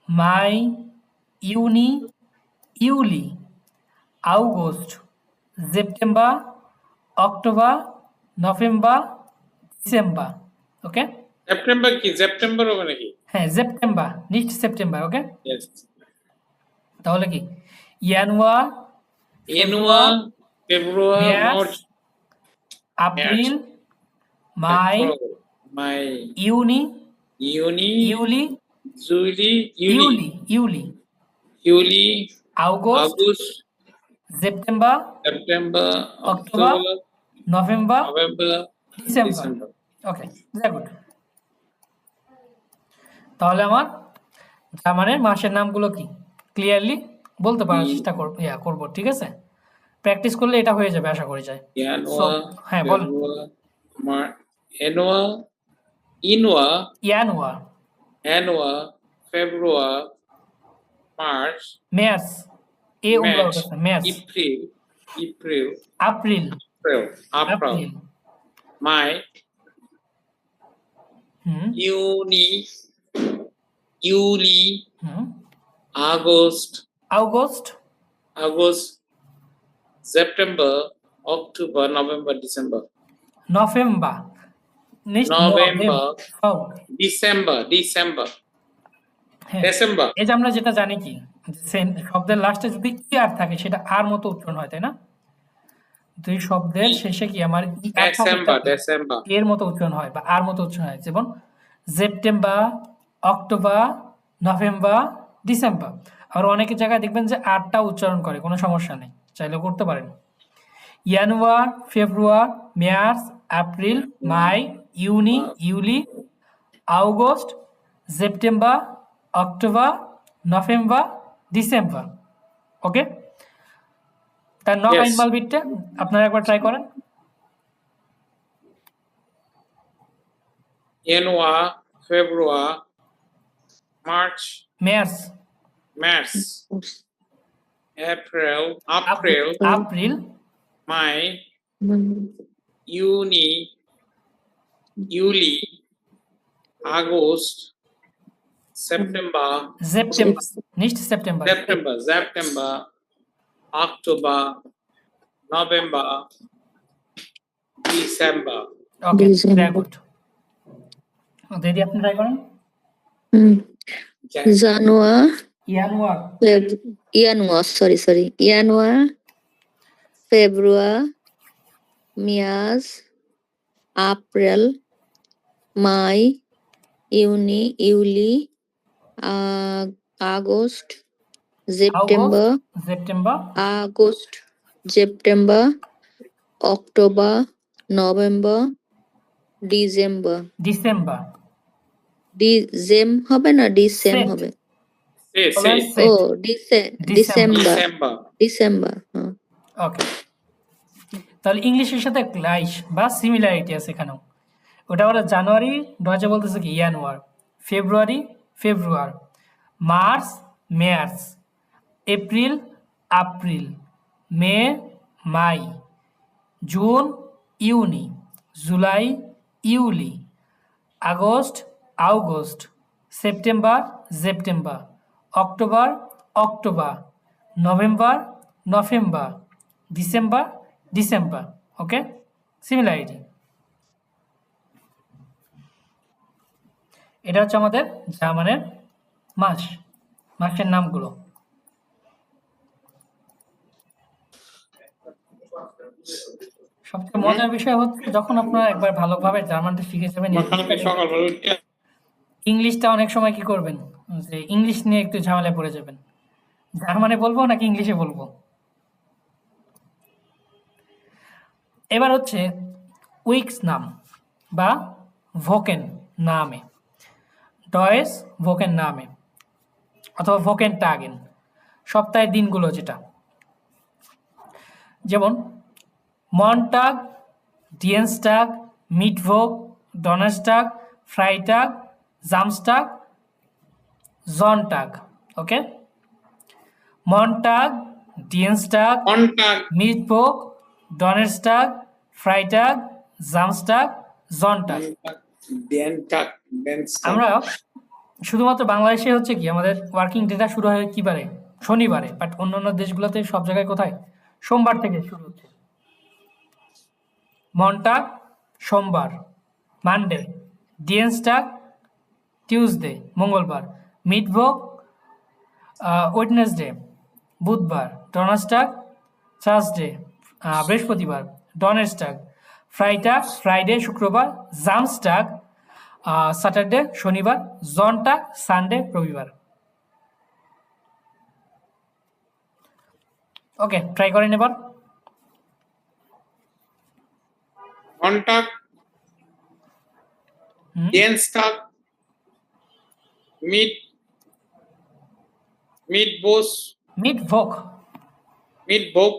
মাই, ইউনি, ইউলি, আগস্ট, সেপ্টেম্বর, অক্টোবর, নভেম্বর, ডিসেম্বর। ওকে, September কি? September হবে নাকি? হ্যাঁ সেপ্টেম্বর, নিশ্চ সেপ্টেম্বর। Okay, Yes. তাহলে কি ইয়ানুয়ার, January, February, মার্চ, March, এপ্রিল, মাই, May, ইউনি, Juni, ইউলি, July, ইউলি, ইউলি, July, আগস্ট, August, সেপ্টেম্বর, September, অক্টোবর, October, নভেম্বর, November, ডিসেম্বর। December. Okay, very good. তাহলে আমার জার্মানের মাসের নামগুলো কি ক্লিয়ারলি বলতে পারার চেষ্টা করবো, ঠিক আছে? প্র্যাকটিস করলে এটা হয়ে যাবে আশা করি যায়। So, January, হ্যাঁ বল। February, March, January, ইয়ানুয়ার, February, March, মার্চ, এ উমলাউট March, আছে, মার্চ, April, এপ্রিল, April, এপ্রিল, May, হুম Juni, July, হুম, August, আগস্ট, September, October, November, December. নভেম্বর, November, ডিসেম্বর। December, হ্যাঁ, December, এই যে আমরা যেটা জানি কি শব্দের লাস্টে যদি ই আর থাকে সেটা আর মতো উচ্চারণ হয়, তাই না? দুই শব্দের শেষে কি আমার ই আর থাকে, December, এর মতো উচ্চারণ হয় বা আর মতো উচ্চারণ হয়, যেমন সেপ্টেম্বর, অক্টোবর, নভেম্বর, ডিসেম্বর। আর অনেকের জায়গায় দেখবেন যে আরটা উচ্চারণ করে, কোনো সমস্যা নেই, চাইলেও করতে পারেন। জানুয়ারি, ফেব্রুয়ারি, মার্চ, এপ্রিল, মাই, ইউনি, ইউলি, আগস্ট, সেপ্টেম্বর, অক্টোবর, নভেম্বর, ডিসেম্বর। ওকে, তার নন Yes. অ্যানিমাল বিটটা আপনারা একবার ট্রাই করেন। January, February, March, মার্চ, April, এপ্রিল, May, Juni, July, August, September, সেপ্টেম্বর, নিশ্চ সেপ্টেম্বর, September, October, November, December. Okay, December. Very good. দিদি আপনি ট্রাই করেন। জানুয়ারি, ইয়ানুয়ার, জানুয়ারি, ফেব্রুয়ারি, মার্চ, এপ্রিল, মাই, ইউনি, ইউলি, আগস্ট, সেপ্টেম্বর, অক্টোবর, নভেম্বর, ডিসেম্বর ডিসেম্বর। ডিজেম হবে না ডিসেম সেট। হবে সে ও সেট। ডিসেম্বর। ডিসেম্বর ডিসেম্বর ডিসেম্বর হ্যাঁ ওকে, তাহলে ইংলিশের সাথে ক্লাইশ বা সিমিলারিটি আছে এখানেও। ওটা ওরা জানুয়ারি ডচে বলতেছে কি ইয়ানুয়ার, ফেব্রুয়ারি ফেব্রুয়ার, মার্চ মেয়ার্স, এপ্রিল আপ্রিল, মে মাই, জুন ইউনি, জুলাই ইউলি, আগস্ট আউগস্ট, সেপ্টেম্বর সেপ্টেম্বর, অক্টোবর অক্টোবর, নভেম্বর নভেম্বর, ডিসেম্বর ডিসেম্বর। Okay, similarity. এটা হচ্ছে আমাদের জার্মানের মাস, মাসের নামগুলো। সবচেয়ে মজার বিষয় হচ্ছে যখন আপনারা একবার ভালোভাবে জার্মানটা শিখে যাবেন, মাখানকে সকালবেলা উঠে ইংলিশটা অনেক সময় কি করবেন, যে ইংলিশ নিয়ে একটু ঝামেলায় পড়ে যাবেন, জার্মানে বলবো নাকি ইংলিশে বলবো। এবার হচ্ছে উইকস নাম বা ভোকেন নামে, ডয়েস ভোকেন নামে অথবা ভোকেন টাগেন, সপ্তাহের দিনগুলো যেটা, যেমন মনটাগ, ডিয়েনস্টাগ, মিটভোগ, ডনাস্টাগ, ফ্রাইটাগ, জামস্টাগ, জনটাগ। ওকে, মনটাগ, ডিয়েনস্টাগ, কন্টাক্ট মিটভোগ, ডনেস্টাগ, ফ্রাইটাগ, জামস্টাগ, জনটাগ। আমরা শুধুমাত্র বাংলাদেশে হচ্ছে কি আমাদের ওয়ার্কিং ডেটা শুরু হয় কি বারে, শনিবারে, বাট অন্যান্য দেশগুলোতে সব জায়গায় কোথায় সোমবার থেকে শুরু হচ্ছে। মনটাগ সোমবার মানডে, ডিয়েনস্টাগ টিউসডে মঙ্গলবার, মিটভোগ ওয়েডনেসডে বুধবার, ডনাস্টাগ থার্সডে বৃহস্পতিবার, ডনেস্টাগ ফ্রাইটাগ ফ্রাইডে শুক্রবার, জামস্টাগ স্যাটারডে শনিবার, জনটাগ সানডে রবিবার। ওকে, ট্রাই করেন এবার। কন্টাক্ট ডিয়েনস্টাগ মিটভোগ মিটভোগ,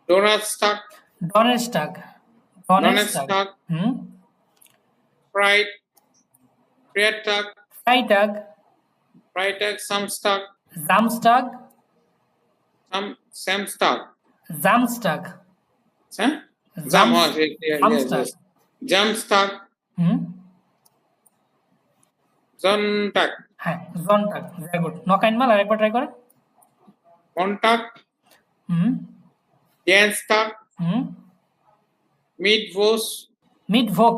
ডোনাস্টাগ ডনেস্টাগ ডনেস্টাগ ফ্রাইটাগ ফ্রাইটাগ সামস্টাগ জামস্টাগ স্যামস্টাগ জামস্টাগ হ্যাঁ জাম জামস্টাগ জামস্টাগ জনটাগ হ্যাঁ জনটাগ, ভেরি গুড। নকাইনমাল আরেকবার ট্রাই করেন। কন্টাক্ট হুম ডিয়েনস্টাগ হুম মিটভোগ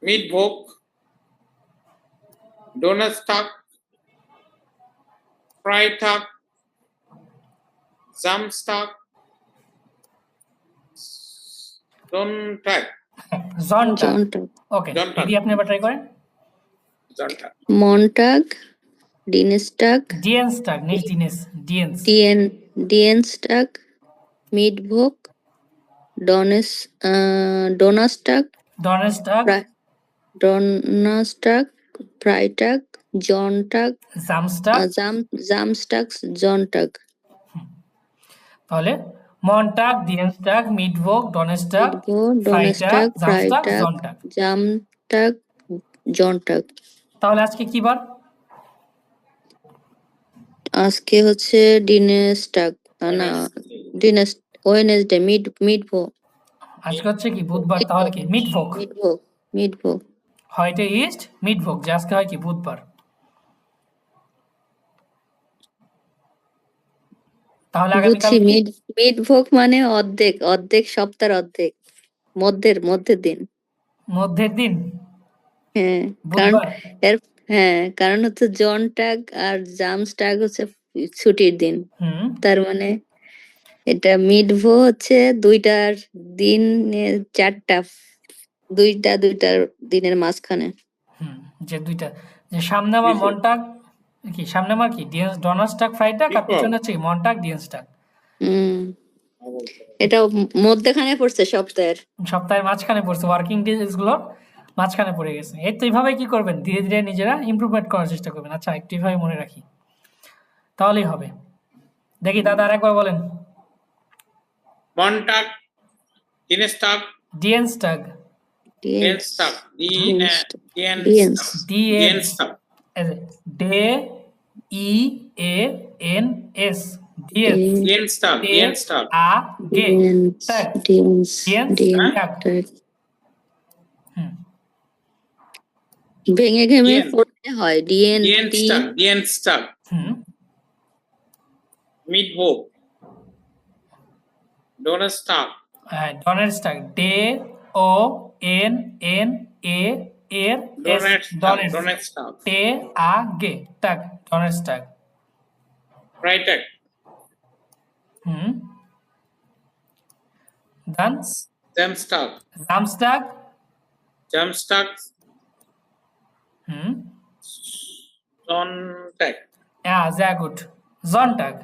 মিটভোগ ডোনাস্টাগ ফ্রাইটাগ জামস্টাগ জনটাগ জনটাগ। জনটাগ ওকে, জনটাগ। এটি আপনি এবার ট্রাই করেন। জনটাগ মনটাগ ডিনেস্টাগ ডিয়েনস্টাগ নেক্সট ডিনেস ডিয়েন্স ডিয়েনস্টাগ মিটভোগ ডোনাস্টাগ ডনেস্টাগ ডোনাস্টাগ ফ্রাইটাগ জনটাগ জামস্টাগ। জামস্টাগ জনটাগ তাহলে মনটাগ, ডিয়েনস্টাগ, মিটভোগ, ডনেস্টাগ, মিটভোগ ফ্রাইটাগ, ডোনাস্টাগ জামস্টাগ, ফ্রাইটাগ জনটাগ। জামটাগ জনটাগ তাহলে আজকে কি বার? আজকে হচ্ছে ডিনেস্টাগ না ডিনেস ওয়েনেসডে মিটভোগ আজকে হচ্ছে কি বুধবার, তাহলে কি মিটভোগ মিটভোগ মিটভোগ হয়টে ইস্ট মিটভোগ, যে আজকে হয় কি বুধবার। তাহলে আগামীকাল বুঝছি কি? মিটভোগ মানে অর্ধেক অর্ধেক সপ্তাহের অর্ধেক মধ্যের দিন মধ্যের দিন হ্যাঁ কারণ বুধবার। এর কারণ হচ্ছে জনটাগ আর জামস্টাগ হচ্ছে ছুটির দিন হুম তার মানে এটা মিডভো হচ্ছে দুইটার দিন দুইটার দিনের মাঝখানে হুম যে দুইটা, যে সামনে আমার মনটাগ কি, সামনে আমার কি ডনাস্টাগ ফ্রাইটাগ, আর পিছনে হচ্ছে মনটাগ ডিয়েনস্টাগ। হুম এটা মধ্যখানে পড়ছে সপ্তাহের। সপ্তাহের মাঝখানে পড়ছে, ওয়ার্কিং ডেজ গুলোর মাঝখানে পড়ে গেছে। এই তো এইভাবে কি করবেন, ধীরে ধীরে নিজেরা ইমপ্রুভমেন্ট করার চেষ্টা করবেন। আচ্ছা, একটু এইভাবে মনে রাখি, তাহলেই হবে। দেখি দাদা আরেকবার বলেন। মন্টাগ, দিনস্টাগ, ডিএনস্টাগ, দিনস্টাগ, ডিএনস দিনস্টাগ, ডে ই এ এন এস, ডিএস, দিনস্টাগ, দিনস্টাগ, আ গে ডিএনস টাগ, ডিএনস ডিএনস ডিএনস টাগ। হুম, ভেঙে ঘেমে ডিএন, পড়তে হয়। ডিএন ডি দিনস্টাগ, দিনস্টাগ, হুম, মিটবো, ডোনস্টাগ, ডনেরস্টাগ, ডে ও এন এন এ এর এস, ডোনেস্টাগ, ডনেস, ডোনেস্টাগ, টে আ গে টাগ, ডনেরস্টাগ। ফ্রাইটাগ, হুম, ডান। জামস্টাগ, জামস্টাগ, জামস্টাগ, হুম, জনট্যাগ, sehr gut, জনটাগ।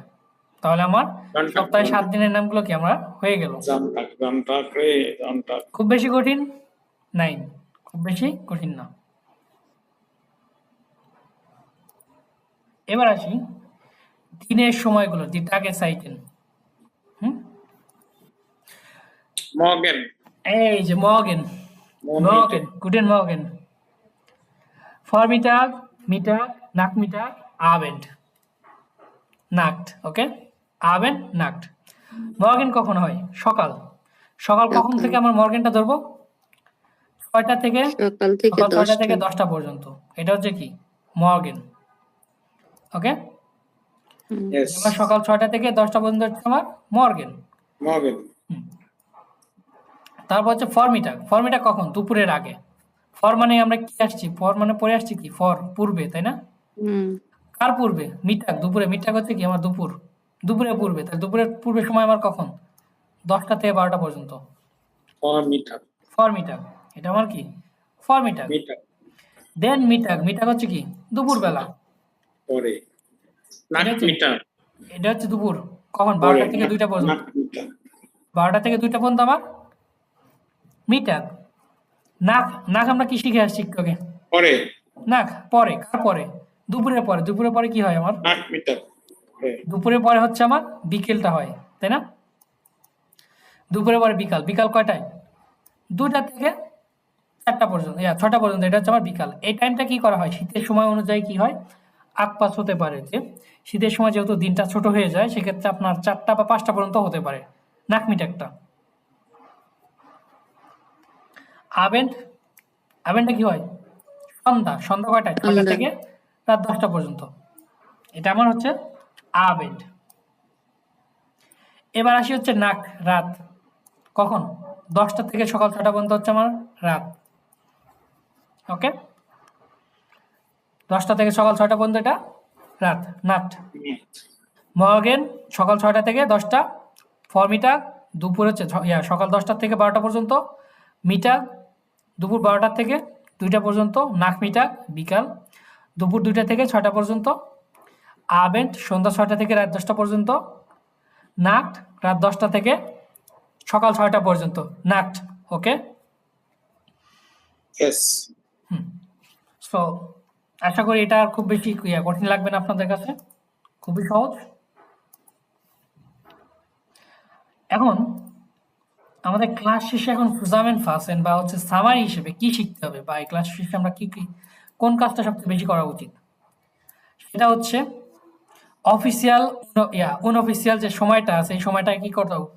তাহলে আমার জনটাগ, সপ্তাহে 7 দিনের নামগুলো কি আমরা হয়ে গেল। জনটাগ, জনটাগ রে, জনটাগ। খুব বেশি কঠিন নাই, খুব বেশি কঠিন না। এবার আসি দিনের সময়গুলো, দি টাগের সাইকেল। হুম, মর্গেন, এই যে মর্গেন, মর্গেন, গুডেন মর্গেন, ফরমিটাগ, মিটাগ, নাকমিটাগ, আবেন্ড, নাক্ট। ওকে, আবেন্ড, নাক্ট। মর্গেন কখন হয়? সকাল। সকাল কখন থেকে আমরা মর্গেনটা ধরবো? 6টা থেকে, সকাল থেকে সকাল 6টা থেকে 10টা। 10টা পর্যন্ত। এটা হচ্ছে কি মর্গেন। ওকে, ইয়েস, আমার সকাল 6টা থেকে 10টা পর্যন্ত হচ্ছে আমার মর্গেন। মর্গেন, তারপর হচ্ছে ফরমিটাগ। ফরমিটাগ কখন? দুপুরের আগে। ফর মানে আমরা কি আসছি, ফর মানে পরে আসছি কি, ফর পূর্বে, তাই না? হুম কার পূর্বে? মিটাগ, দুপুরে। মিটাগ হচ্ছে কি আমার দুপুর, দুপুরে পূর্বে। তাহলে দুপুরের পূর্বে সময় আমার কখন? 10টা থেকে 12টা পর্যন্ত। মিটাগ, ফর মিটাগ, এটা আমার কি ফর মিটাগ। মিটাগ, দেন মিটাগ, মিটাগ হচ্ছে কি দুপুরবেলা। পরে, এটা নাক হচ্ছে, মিটাগ, এটা হচ্ছে দুপুর কখন? পরে, 12টা থেকে 2টা পর্যন্ত। নাক মিটাগ, 12টা থেকে 2টা পর্যন্ত আমার মিটাগ। নাক, নাক আমরা কি শিখে আসছি একটু আগে? পরে, নাক পরে, কার পরে? দুপুরের পরে। দুপুরের পরে কি হয় আমার? নাক মিটাগ, পরে, দুপুরের পরে হচ্ছে আমার বিকেলটা হয়, তাই না? দুপুরের পরে বিকাল। বিকাল কয়টায়? 2টা থেকে 4টা পর্যন্ত, 6টা পর্যন্ত। এটা হচ্ছে আমার বিকাল। এই টাইমটা কি করা হয়? শীতের সময় অনুযায়ী কি হয় আকপাস হতে পারে, যে শীতের সময় যেহেতু দিনটা ছোট হয়ে যায়, সেক্ষেত্রে আপনার 4টা বা 5টা পর্যন্ত হতে পারে নাক মিটারটা। আবেন্ড, আবেন্ডটা কি হয়? সন্ধ্যা। সন্ধ্যা কয়টায়? 6টা সন্ধ্যা। থেকে রাত 10টা পর্যন্ত। এটা আমার হচ্ছে আবেন্ড। এবার আসি হচ্ছে নাক, রাত। কখন? 10টা থেকে সকাল 6টা পর্যন্ত হচ্ছে আমার রাত। ওকে, 10টা থেকে সকাল 6টা পর্যন্ত এটা রাত, নাট। মর্গেন সকাল 6টা থেকে 10টা। ফরমিটাগ দুপুর হচ্ছে সকাল 10টা থেকে 12টা পর্যন্ত। মিটাগ দুপুর 12টা থেকে 2টা পর্যন্ত। নাক মিটাগ বিকাল দুপুর 2টা থেকে 6টা পর্যন্ত। আবেন্ট সন্ধ্যা 6টা থেকে রাত 10টা পর্যন্ত। নাক্ট রাত 10টা থেকে সকাল 6টা পর্যন্ত, নাক্ট। ওকে, ইয়েস, সো আশা করি এটা আর খুব বেশি কঠিন লাগবে না আপনাদের কাছে, খুবই সহজ। এখন আমাদের ক্লাস শেষে এখন ফুজামেন্ট ফাসেন বা হচ্ছে সামারি হিসেবে কি শিখতে হবে, বা এই ক্লাস শেষে আমরা কি কি কোন কাজটা সবচেয়ে বেশি করা উচিত, সেটা হচ্ছে অফিসিয়াল অনঅফিসিয়াল যে সময়টা আছে, এই সময়টা কি করতে হবে,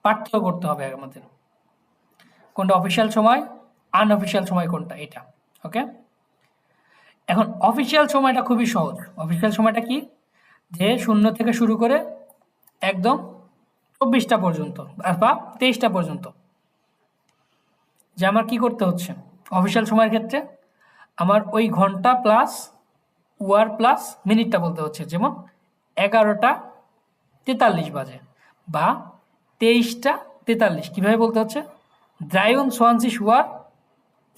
পার্থক্য করতে হবে আমাদের। কোনটা অফিসিয়াল সময়, আনঅফিসিয়াল সময় কোনটা, এটা। ওকে, এখন অফিসিয়াল সময়টা খুবই সহজ। অফিসিয়াল সময়টা কি, যে 0 থেকে শুরু করে একদম 24টা পর্যন্ত বা 23টা পর্যন্ত। যে আমার কি করতে হচ্ছে অফিসিয়াল সময়ের ক্ষেত্রে, আমার ওই ঘন্টা প্লাস ওয়ার প্লাস মিনিটটা বলতে হচ্ছে। যেমন 11টা 43 বাজে বা 23টা 43, কীভাবে বলতে হচ্ছে? 23 ওয়ার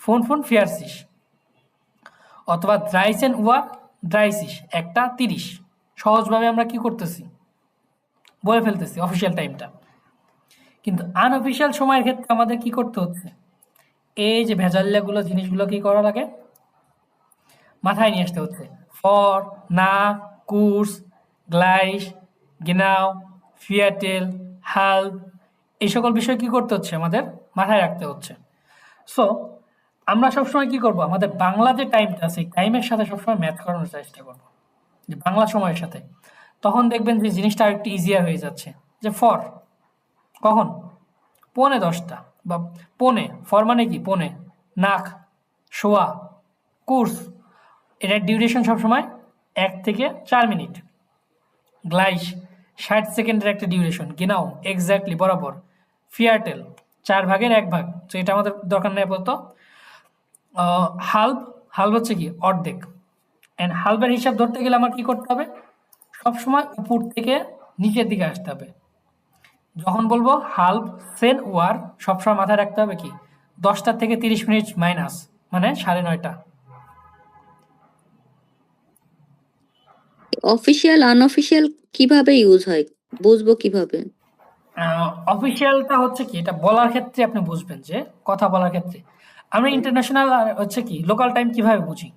ফোন ফোন ফিয়ারসিস, অথবা 13 ওয়ার 30 একটা 30। সহজভাবে আমরা কি করতেছি, বলে ফেলতেছি অফিসিয়াল টাইমটা। কিন্তু আনঅফিসিয়াল সময়ের ক্ষেত্রে আমাদের কি করতে হচ্ছে, এই যে ভেজাল্লাগুলো জিনিসগুলো কি করা লাগে, মাথায় নিয়ে আসতে হচ্ছে। ফর, না, কুর্স, গ্লাইস, গেনাও, ফিয়াটেল, হাল, এই সকল বিষয় কি করতে হচ্ছে, আমাদের মাথায় রাখতে হচ্ছে। সো আমরা সবসময় কি করব, আমাদের বাংলা যে টাইমটা আছে টাইমের সাথে সবসময় ম্যাচ করানোর চেষ্টা করব, যে বাংলা সময়ের সাথে। তখন দেখবেন যে জিনিসটা আরেকটু ইজিয়ার হয়ে যাচ্ছে। যে ফর কখন, 9:45 বা ফর মানে কি পৌনে, নাক, শোয়া, কোর্স, এটার ডিউরেশন সবসময় 1 থেকে 4 মিনিট। গ্লাইস 60 সেকেন্ডের একটা ডিউরেশন। গেনাও এক্স্যাক্টলি বরাবর। ফিয়ারটেল 4/1 তো এটা আমাদের দরকার নেই আপাতত। হাল্ব, হাল্ব হচ্ছে কি অর্ধেক। অ্যান্ড হাল্বের হিসাব ধরতে গেলে আমার কি করতে হবে, সবসময় উপর থেকে নিচের দিকে আসতে হবে। যখন বলবো হাল্ব সেন ওয়ার, সবসময় মাথায় রাখতে হবে কি 10টা থেকে 30 মিনিট মাইনাস, মানে 9:30। অফিসিয়াল আনঅফিসিয়াল কিভাবে ইউজ হয়, বুঝবো কিভাবে? অফিসিয়ালটা হচ্ছে কি, এটা বলার ক্ষেত্রে আপনি বুঝবেন, যে কথা বলার ক্ষেত্রে। আমরা ইন্টারন্যাশনাল আর হচ্ছে কি লোকাল টাইম কিভাবে বুঝি।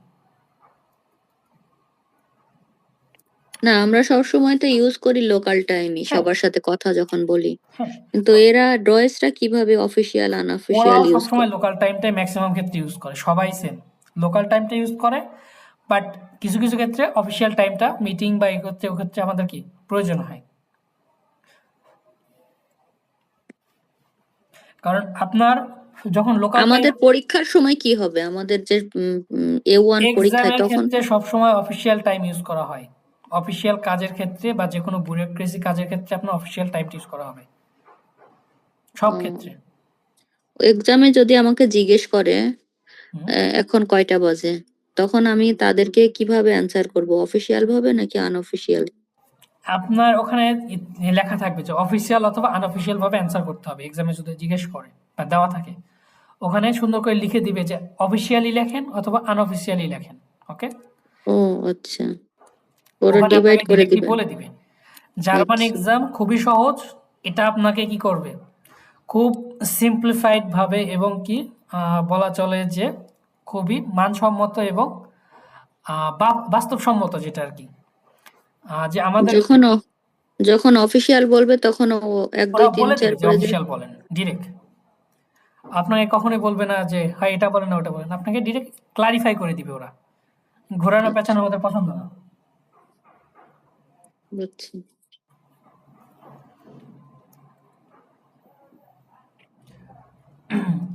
না, আমরা সবসময় তো ইউজ করি লোকাল টাইমই হ্যাঁ সবার সাথে কথা যখন বলি, হ্যাঁ, কিন্তু এরা ডয়েসরা কিভাবে অফিসিয়াল আনঅফিসিয়াল ওরাও ইউজ সবসময় করে? লোকাল টাইমটাই ম্যাক্সিমাম ক্ষেত্রে ইউজ করে, সবাই সেম লোকাল টাইমটা ইউজ করে। বাট কিছু কিছু ক্ষেত্রে অফিসিয়াল টাইমটা মিটিং বা এই ক্ষেত্রে ও ক্ষেত্রে আমাদের কি প্রয়োজন হয়। কারণ আপনার যখন লোকাল টাইম, আমাদের পরীক্ষার সময় কি হবে, আমাদের যে A1 পরীক্ষায় এক্সামের তখন? ক্ষেত্রে সবসময় অফিসিয়াল টাইম ইউজ করা হয়। অফিসিয়াল কাজের ক্ষেত্রে বা যে কোনো ব্যুরোক্রেসি কাজের ক্ষেত্রে আপনার অফিসিয়াল টাইমটা ইউজ করা হবে সব ক্ষেত্রে। এক্সামে যদি আমাকে জিজ্ঞেস করে হুম। এখন কয়টা বাজে, তখন আমি তাদেরকে কিভাবে অ্যান্সার করব, অফিসিয়াল ভাবে নাকি আনঅফিসিয়াল? আপনার ওখানে লেখা থাকবে যে অফিসিয়াল অথবা আনঅফিসিয়াল ভাবে অ্যান্সার করতে হবে, এক্সামে যদি জিজ্ঞেস করে বা দেওয়া থাকে ওখানে সুন্দর করে লিখে দিবে যে অফিসিয়ালি লেখেন অথবা আনঅফিসিয়ালি লেখেন। ওকে, ও আচ্ছা, ওরা ওখানে ডিভাইড আপনাকে করে ডিরেক্টলি দিবেন। বলে দিবে। জার্মান আচ্ছা। এক্সাম খুবই সহজ, এটা আপনাকে কি করবে, খুব সিম্পলিফাইড ভাবে এবং কি বলা চলে যে খুবই মানসম্মত এবং বাস্তবসম্মত, যেটা আর কি যে আমাদের যখন যখন অফিসিয়াল বলবে তখন ও 1 ওরা 2 3 বলে 4 দিবে যে করে দেবে। অফিসিয়াল বলেন ডিরেক্ট। আপনাকে কখনোই বলবে না যে হয় এটা বলেন না ওটা বলেন, আপনাকে ডিরেক্ট ক্লারিফাই করে দিবে ওরা। ঘোরানো আচ্ছা, পেঁচানো আমাদের পছন্দ না। বুঝছি।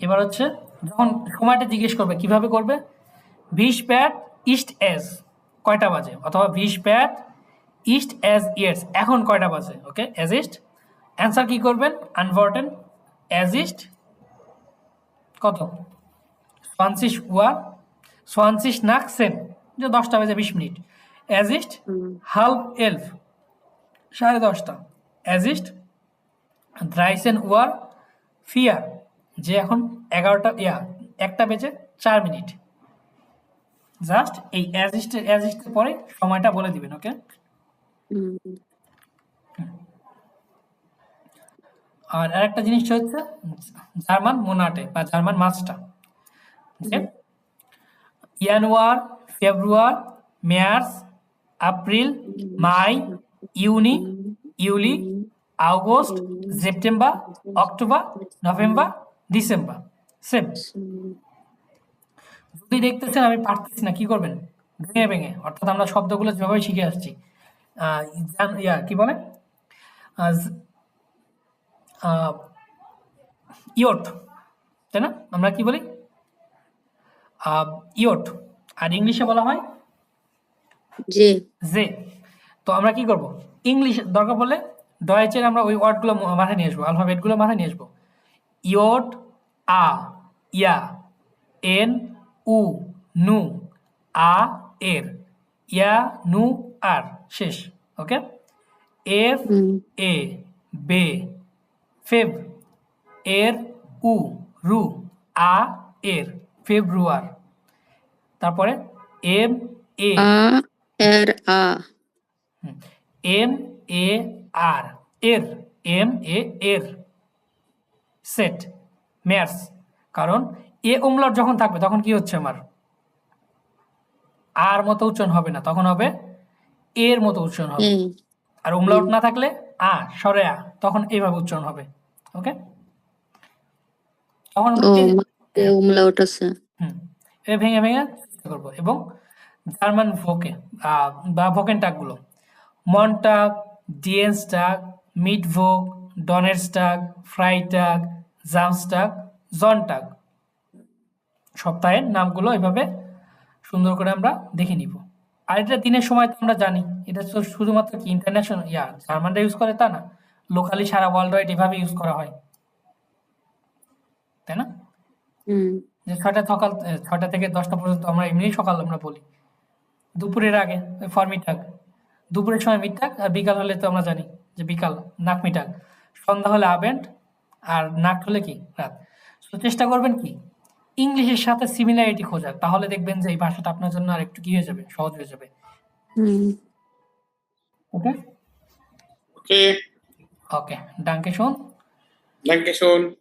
এবার হচ্ছে যখন সময়টা জিজ্ঞেস করবে কিভাবে করবে, 20 প্যাট ইস্ট এজ কয়টা বাজে, অথবা 20 প্যাট ইস্ট এজ ইয়ার্স এখন কয়টা বাজে। ওকে, এজ ইস্ট অ্যান্সার কি করবেন, আনভর্টেন এজ ইস্ট কত 20 উয়ার 20 নাক 7, যে 10টা বেজে 20 মিনিট। এজ ইস্ট হুম, হাল্ফ এলফ 10:30। এজ ইস্ট 13 উয়ার ফিয়ার, যে এখন 1টা বেজে 4 মিনিট। জাস্ট এই অ্যাজ ইস্টের পরে সময়টা বলে দিবেন। ওকে, হুম, আর আরেকটা জিনিস হচ্ছে জার্মান মোনাটে বা জার্মান মাসটা, যে হুম, ইয়ানুয়ার, ফেব্রুয়ার, মার্চ, এপ্রিল, মাই, ইউনি, ইউলি, আগস্ট, সেপ্টেম্বর, অক্টোবর, নভেম্বর, ডিসেম্বর। সেম। যদি দেখতেছেন আমি পারতেছি না, কি করবেন, ভেঙে ভেঙে, অর্থাৎ আমরা শব্দগুলো যেভাবে শিখে আসছি কি বলে ইয়ট, তাই না, আমরা কি বলি ইয়ট, আর ইংলিশে বলা হয় যে যে। তো আমরা কি করব, ইংলিশ দরকার পড়লে ডয়েচের আমরা ওই ওয়ার্ডগুলো মাথায় নিয়ে আসবো, অ্যালফাবেটগুলো মাথায় নিয়ে আসবো। ইয়ট, আ, ইয়া, এন, উ, নু, আ, এর, ইয়া, নু, আর, শেষ। ওকে, এফ, হুম, এ, বে, ফেব, এর, উ, রু, আ, এর, ফেব্রুয়ার। তারপরে এম, এ, আ এর আ। এম, এ, আর, এর, এম, এ, এর, সেট মেয়ার্স, কারণ এ উমলাট যখন থাকবে তখন কি হচ্ছে আমার আর মতো উচ্চারণ হবে না, তখন হবে এর মতো উচ্চারণ হবে। এই আর উমলাউট না থাকলে সরে তখন এইভাবে উচ্চারণ হবে। ওকে, তখন আমরা ও কি মাঝে umlaut আছে। এ ভেঙে ভেঙে চেষ্টা করবো। এবং জার্মান ভোকে বা ভোকেন টাগগুলো মনটাগ, ডিয়েন্সটাগ, মিটভোগ, ডনেরস্টাগ, ফ্রাইটাগ, জামস্টাগ, জনটাগ সপ্তাহের নামগুলো এভাবে সুন্দর করে আমরা দেখে নিব। আর এটা দিনের সময় তো আমরা জানি, এটা তো শুধুমাত্র কি ইন্টারন্যাশনাল জার্মানরা ইউজ করে তা না, লোকালি সারা ওয়ার্ল্ড ওয়াইড এভাবে ইউজ করা হয়, তাই না? হুম যে 6টা থেকে 10টা পর্যন্ত আমরা এমনি সকাল আমরা বলি। দুপুরের আগে ফর মিটাগ, দুপুরের সময় মিটাগ, আর বিকাল হলে তো আমরা জানি যে বিকাল নাক মিটাগ, সন্ধ্যা হলে আবেন্ট, আর নাক হলে কি রাত। তো চেষ্টা করবেন কি ইংলিশের সাথে সিমিলারিটি খোঁজার, তাহলে দেখবেন যে এই ভাষাটা আপনার জন্য আর একটু কি হয়ে যাবে, সহজ হয়ে যাবে। হুম ওকে ওকে, ওকে, ডাঙ্কে শোন। danke schön.